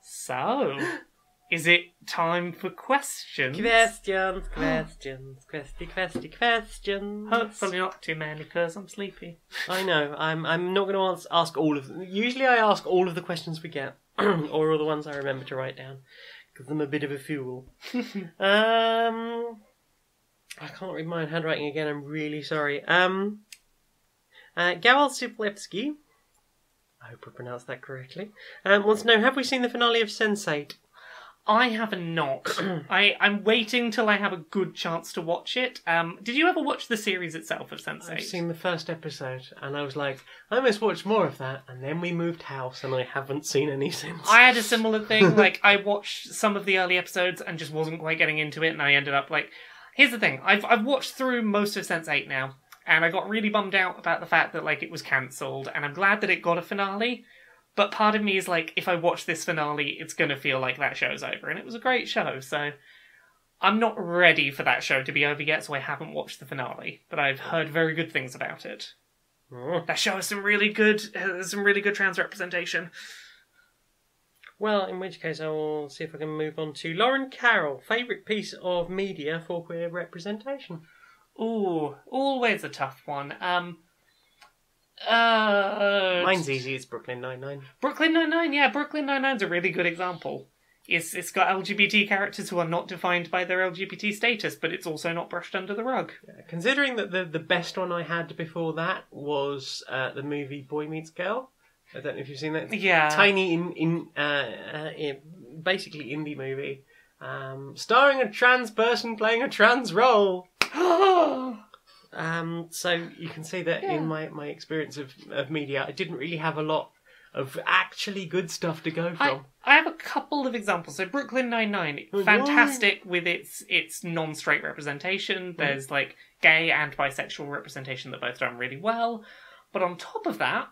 So, is it time for questions? Questions. Hopefully not too many, because I'm sleepy. I know. I'm not going to ask all of them. Usually I ask all of the questions we get, or all the ones I remember to write down, because I'm a bit of a fool. I can't read my own handwriting again. I'm really sorry. Gawal Suplevsky, I hope I pronounced that correctly, wants to know, have we seen the finale of Sense8? I have not. I'm waiting till I have a good chance to watch it. Did you ever watch the series itself of Sense8? I've seen the first episode, and I was like, I must watch more of that, and then we moved house, and I haven't seen any since. I had a similar thing. Like, I watched some of the early episodes and just wasn't quite getting into it, and I ended up like... Here's the thing. I've watched through most of Sense8 now, and I got really bummed out about the fact that like it was cancelled, and I'm glad that it got a finale. But part of me is like, if I watch this finale, it's going to feel like that show's over. And it was a great show, so I'm not ready for that show to be over yet, so I haven't watched the finale. But I've heard very good things about it. That show has some really good trans representation. Well, in which case I will see if I can move on to Lauren Carroll. Favourite piece of media for queer representation? Ooh, always a tough one. Mine's easy, it's Brooklyn Nine-Nine. Brooklyn Nine-Nine, yeah, Brooklyn Nine-Nine's a really good example. It's got LGBT characters who are not defined by their LGBT status, but it's also not brushed under the rug. Yeah, considering that the best one I had before that was the movie Boy Meets Girl. I don't know if you've seen that. Yeah. Tiny, basically indie movie, starring a trans person playing a trans role. So you can see that in my experience of media, I didn't really have a lot of actually good stuff to go from. I have a couple of examples. So Brooklyn Nine-Nine, fantastic with its non-straight representation. There's like gay and bisexual representation that both done really well. But on top of that,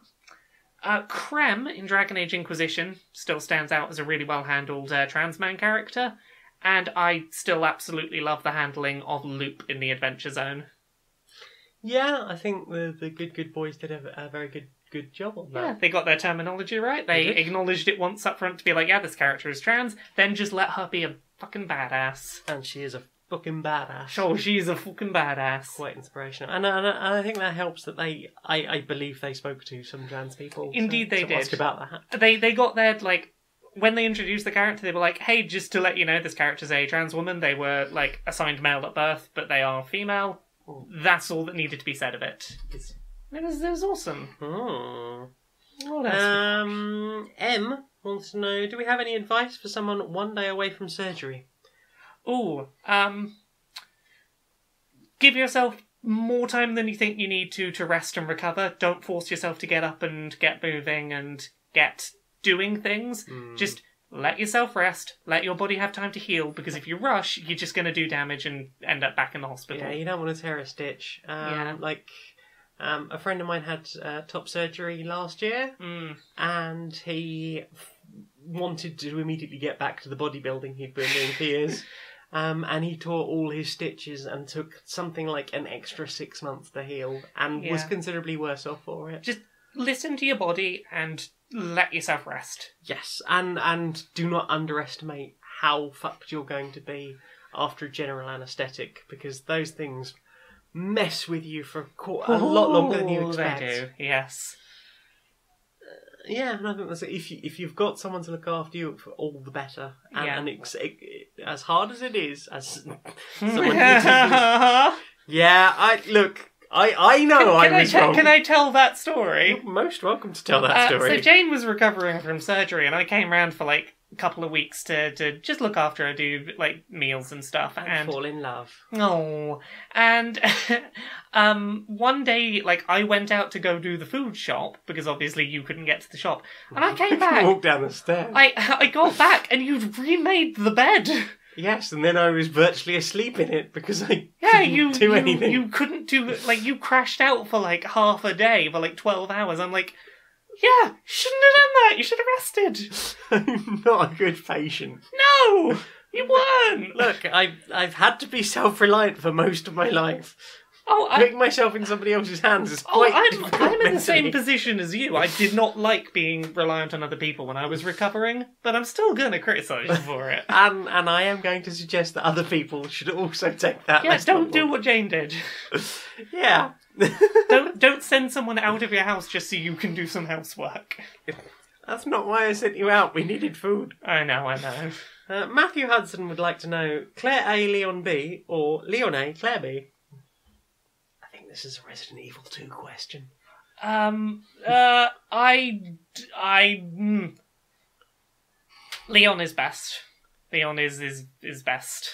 Krem in Dragon Age Inquisition still stands out as a really well-handled trans man character. And I still absolutely love the handling of Loop in the Adventure Zone. Yeah, I think the good boys did a very good job on that. Yeah, they got their terminology right. They acknowledged it once up front to be like, yeah, this character is trans, then just let her be a fucking badass. And she is a fucking badass. Sure, she's a fucking badass. Quite inspirational. And I think that helps that I believe they spoke to some trans people. Indeed they did. Ask about that. They got their, like, when they introduced the character, they were like, hey, just to let you know, this character's a trans woman. They were, like, assigned male at birth, but they are female. That's all that needed to be said of it. It was awesome. What else? M wants to know, do we have any advice for someone one day away from surgery? Give yourself more time than you think you need to rest and recover. Don't force yourself to get up and get moving and get doing things. Just let yourself rest, let your body have time to heal, because if you rush, you're just going to do damage and end up back in the hospital. Yeah, you don't want to tear a stitch. A friend of mine had top surgery last year, and he wanted to immediately get back to the bodybuilding he'd been doing for years. And he tore all his stitches and took something like an extra 6 months to heal, and was considerably worse off for it. Just listen to your body and let yourself rest. Yes, and do not underestimate how fucked you're going to be after general anaesthetic, because those things mess with you for a lot longer than you expect. They do, yes. Yeah, and I think that's it. If you've got someone to look after you, all the better. And as hard as it is, as someone I know I was wrong. Can I tell that story? You're most welcome to tell that story. So Jane was recovering from surgery, and I came round for like a couple of weeks to just look after her, do like meals and stuff, and fall in love. Oh, and one day, like, I went out to go do the food shop because obviously you couldn't get to the shop, and I came back. Walk down the stairs. I got back, and you'd remade the bed. Yes, and then I was virtually asleep in it because I couldn't do anything. You couldn't do it. Like, you crashed out for like half a day for like 12 hours. I'm like, yeah, you shouldn't have done that. You should have rested. I'm not a good patient. No, you weren't. Look, I've had to be self-reliant for most of my life. Oh, putting myself in somebody else's hands is quite difficult. I'm in the same position as you. I did not like being reliant on other people when I was recovering, but I'm still going to criticise you for it. And I am going to suggest that other people should also take that. Yeah, don't do what Jane did. Yeah. Don't send someone out of your house just so you can do some housework. That's not why I sent you out. We needed food. I know. Matthew Hudson would like to know Claire A, Leon B, or Leon A, Claire B. This is a Resident Evil 2 question. Leon is best. Leon is best.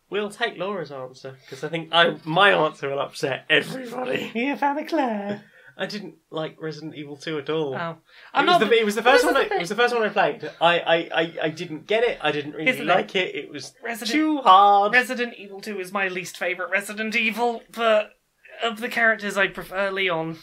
We'll take Laura's answer, because I think my answer will upset everybody. You found a Claire. I didn't like Resident Evil 2 at all. Oh. It was the first one. It was the first one I played. I didn't get it. I didn't really like it. It was too hard. Resident Evil 2 is my least favourite Resident Evil, but of the characters, I prefer Leon.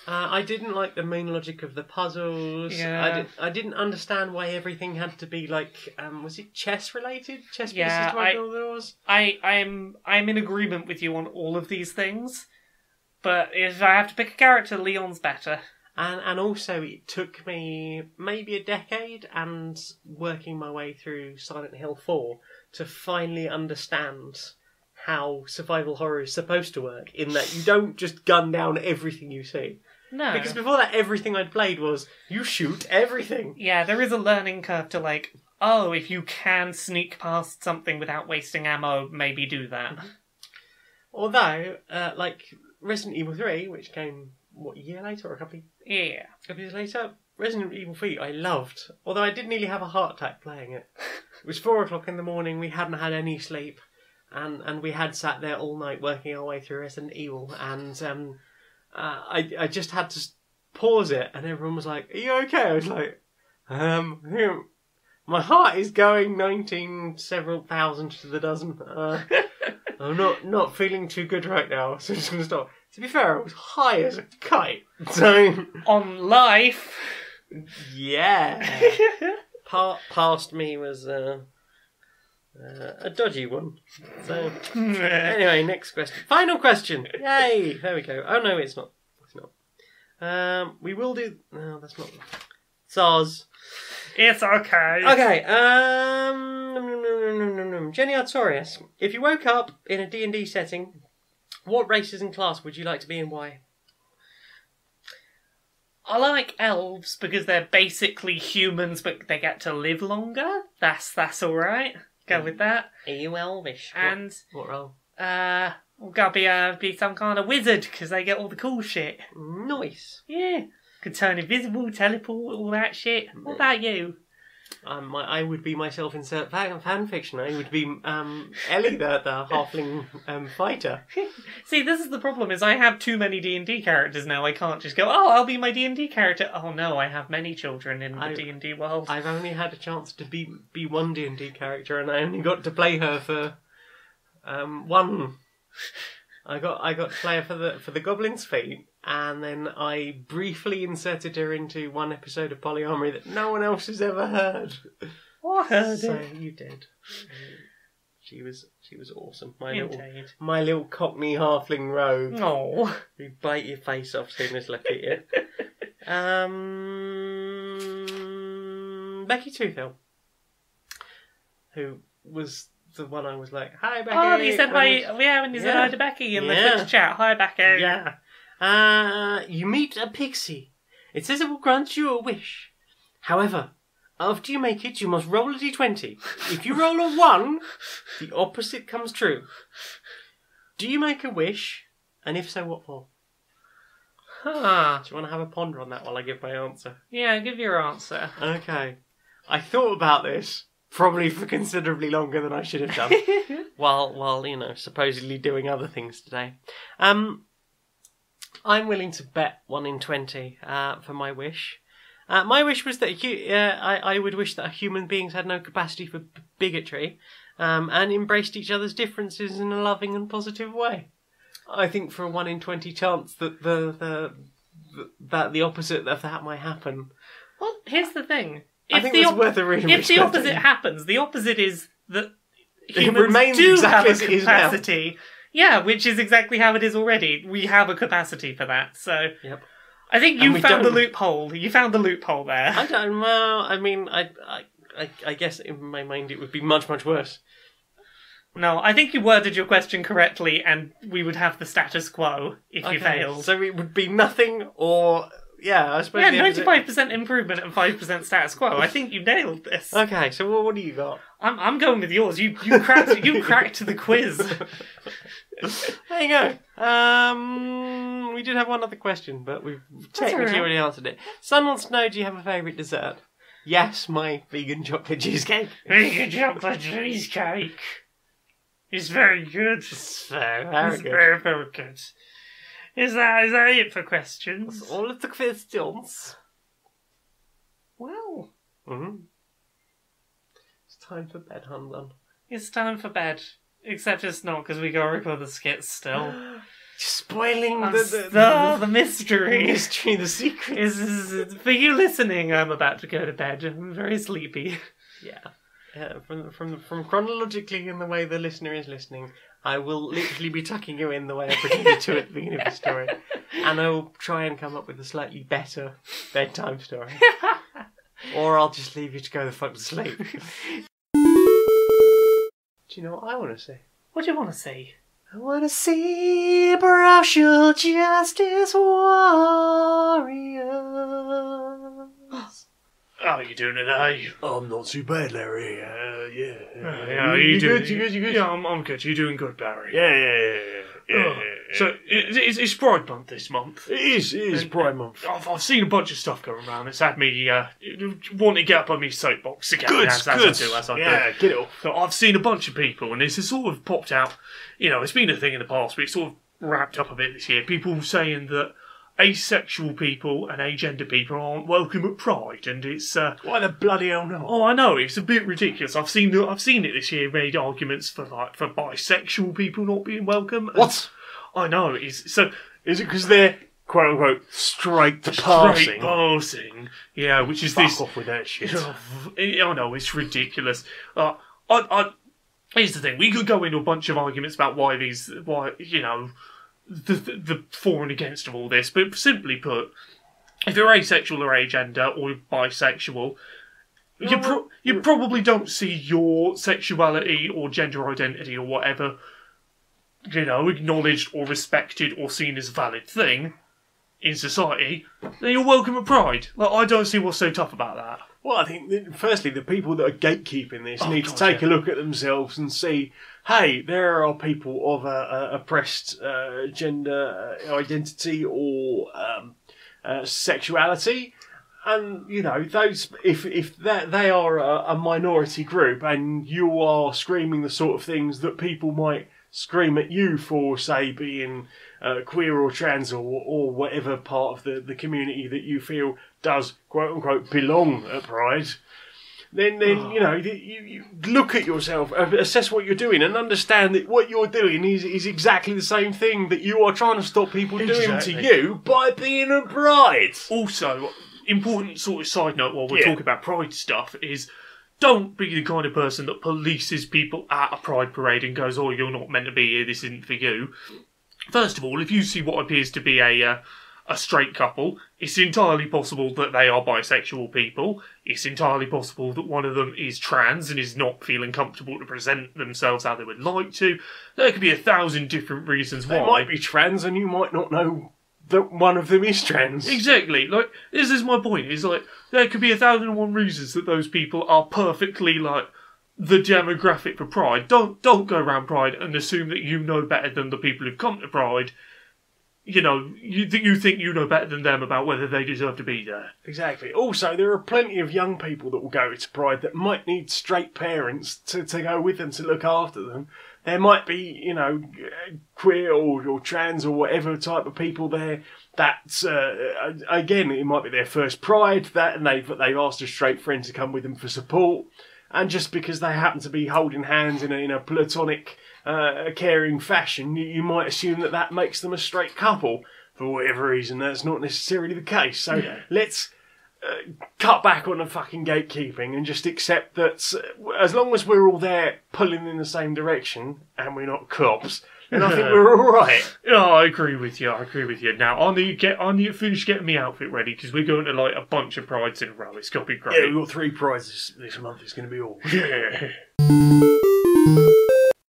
I didn't like the main logic of the puzzles. Yeah. I didn't understand why everything had to be like. Was it chess related? Chess pieces Yeah, to open all the doors. I'm in agreement with you on all of these things, but if I have to pick a character, Leon's better. And also, it took me maybe a decade and working my way through Silent Hill 4 to finally understand how survival horror is supposed to work, in that you don't just gun down everything you see. No. Because before that, everything I'd played was, you shoot everything. Yeah, there is a learning curve to like, oh, if you can sneak past something without wasting ammo, maybe do that. Mm-hmm. Although, like Resident Evil 3, which came, a year later or a couple of years later, Resident Evil 3 I loved. Although I did nearly have a heart attack playing it. It was 4 o'clock in the morning, we hadn't had any sleep. And we had sat there all night working our way through Resident Evil, and I just had to pause it, and everyone was like, "Are you okay?" I was like, my heart is going 19 several thousand to the dozen. I'm not feeling too good right now, so I'm just going to stop. To be fair, I was high as a kite, so on life. Yeah. Past me was a dodgy one. So anyway, next question. Final question. Yay! There we go. Oh no, it's not. It's not. We will do. No, that's not. SARS. It's okay. Okay. Jenny Artorius. If you woke up in a D&D setting, what races and class would you like to be and why? I like elves because they're basically humans, but they get to live longer. That's all right. Go with that. Are you elvish? And what role? We've got to be some kind of wizard because they get all the cool shit. Nice. Yeah. Could turn invisible, teleport, all that shit. What about you? I would be myself in fan fiction. I would be Ellie, the halfling fighter. See, this is the problem, is I have too many D&D characters now. I can't just go, I'll be my D&D character. Oh no, I have many children in the D&D world. I've only had a chance to be one D&D character, and I only got to play her for one. I got to play her for the Goblin's Feet, and then I briefly inserted her into one episode of Polyamory that no one else has ever heard. I heard So it. you did. She was awesome. Indeed. My little Cockney halfling rogue. Oh. You bite your face off as soon as look at you. Becky Toothill, who was the one I was like, hi Becky. Oh, you said hi. Yeah, when you said hi to Becky in the Twitch chat. Hi, Becky. Yeah. You meet a pixie. It says it will grant you a wish. However, after you make it, you must roll a d20. If you roll a 1, the opposite comes true. Do you make a wish? And if so, what for? Huh. Do you want to have a ponder on that while I give my answer? Yeah, give your answer. Okay. I thought about this probably for considerably longer than I should have done. while supposedly doing other things today. I'm willing to bet 1 in 20 for my wish. My wish was that I would wish that human beings had no capacity for bigotry and embraced each other's differences in a loving and positive way. I think for a 1 in 20 chance that the opposite of that might happen. Well, here's the thing. I think it's worth a read. If the opposite happens, the opposite is that humans remains do exactly have as a it is now. capacity. Yeah, which is exactly how it is already. We have a capacity for that, so... Yep. I think And you we found the don't. loophole. You found the loophole there. I don't know. I mean, I guess in my mind it would be much, much worse. No, I think you worded your question correctly, and we would have the status quo if you failed. So it would be nothing or... Yeah, I suppose... Yeah, the opposite- 95% improvement and 5% status quo. I think you nailed this. Okay, so what do you got? I'm going with yours. You cracked the quiz. There you go. We did have one other question, but we've technically alright. already answered it. Son wants to know, do you have a favourite dessert? Yes, my vegan chocolate cheesecake. Vegan chocolate cheesecake. It's very good. It's very good. Very, very good. Is that it for questions? That's all of the questions. Well, It's time for bed, Hunlun. it's time for bed. Except it's not, because we gotta record the skits still. Spoiling The mystery. the mystery, the secret. Is for you listening, I'm about to go to bed. I'm very sleepy. Yeah. From chronologically in the way the listener is listening, I will literally be tucking you in the way I pretended to at the beginning of the story. And I will try and come up with a slightly better bedtime story. Or I'll just leave you to go the fuck to sleep. Do you know what I want to see? What do you want to see? I want to see Brownshield Justice Warriors. How are you doing today? I'm not too bad, Larry. Yeah. Yeah, you good? You good? Yeah, I'm good. You're doing good, Barry. Yeah. So it's Pride Month this month. It is Pride Month. I've seen a bunch of stuff going around. It's had me wanting to get up on my soapbox again. Good. As I do. Yeah, get it off. So I've seen a bunch of people, and this has sort of popped out. You know, it's been a thing in the past, but it's sort of wrapped up a bit this year. People saying that asexual people and agender people aren't welcome at Pride, and it's Why the bloody hell not? oh, I know, it's a bit ridiculous. I've seen it this year. Made arguments for bisexual people not being welcome. And What? I know. Is it because they're quote unquote straight straight passing? passing? Yeah, which is Fuck this. off with that shit. I know, it's ridiculous. Here's the thing: we could go into a bunch of arguments about why the for and against of all this, but simply put, if you're asexual or agender or bisexual, you probably don't see your sexuality or gender identity or whatever, acknowledged or respected or seen as a valid thing in society. Then you're welcome at Pride. Like, I don't see what's so tough about that. Well, I think firstly the people that are gatekeeping this need to God, take yeah. a look at themselves and see, hey, there are people of oppressed gender identity or sexuality. And you know, those if that they are a minority group, and you are screaming the sort of things that people might scream at you for, say, being queer or trans or whatever part of the community that you feel does quote unquote belong at Pride. Then you know, you look at yourself, assess what you're doing, and understand that what you're doing is exactly the same thing that you are trying to stop people doing to you by being a bride. Also, important sort of side note while we're talking about Pride stuff is, don't be the kind of person that polices people at a Pride parade and goes, "Oh, you're not meant to be here, this isn't for you." First of all, if you see what appears to be a straight couple, it's entirely possible that they are bisexual people. It's entirely possible that one of them is trans and is not feeling comfortable to present themselves how they would like to. There could be 1,000 different reasons why. They might be trans and you might not know that one of them is trans. Exactly. Like, this is my point. Is like, there could be 1,001 reasons that those people are perfectly, like, the demographic for Pride. Don't go around Pride and assume that you know better than the people who've come to Pride. You know, you think you know better than them about whether they deserve to be there. Exactly. Also, there are plenty of young people that will go to Pride that might need straight parents to go with them to look after them. There might be, you know, queer or trans or whatever type of people there. That's again, it might be their first Pride. And they've asked a straight friend to come with them for support. And just because they happen to be holding hands in a platonic, caring fashion, you might assume that makes them a straight couple. For whatever reason, that's not necessarily the case. So let's cut back on the fucking gatekeeping and just accept that as long as we're all there pulling in the same direction and we're not cops, then I think we're all right. Yeah, I agree with you. Now, I need to finish getting my outfit ready because we're going to like a bunch of Prides in a row. It's going to be great. Yeah, we've got 3 prizes this month. It's going to be all. Yeah.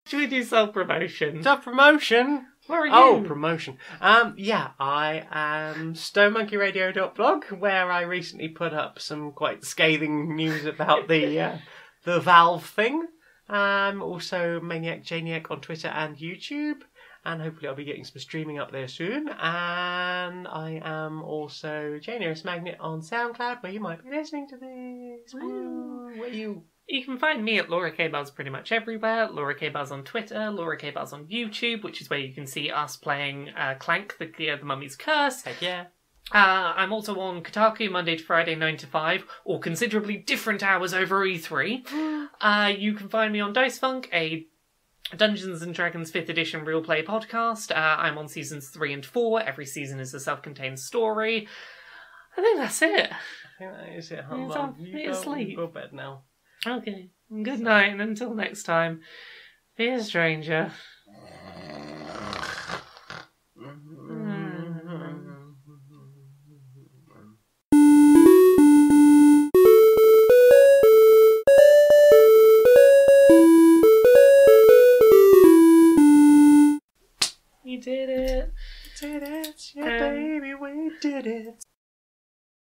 Should we do self-promotion? Self-promotion? Where are you? Oh, promotion. Yeah, I am StoneMonkeyRadio.blog, where I recently put up some quite scathing news about the Valve thing. Also Maniac Janiac on Twitter and YouTube, and hopefully I'll be getting some streaming up there soon. And I am also Janus Magnet on SoundCloud, where you might be listening to this. Woo, where you? You can find me at Laura K. Buzz pretty much everywhere. Laura K. Buzz on Twitter, Laura K. Buzz on YouTube, which is where you can see us playing Clank, the Mummy's Curse. Heck yeah. I'm also on Kotaku Monday to Friday 9 to 5, or considerably different hours over E3. You can find me on Dice Funk, a Dungeons & Dragons 5th edition real play podcast. I'm on seasons 3 and 4. Every season is a self-contained story. I think that's it. I think that is it. It's late. Go to bed now. Okay. Good night, and until next time, be a stranger. You did it. Did it, yeah, baby, we did it.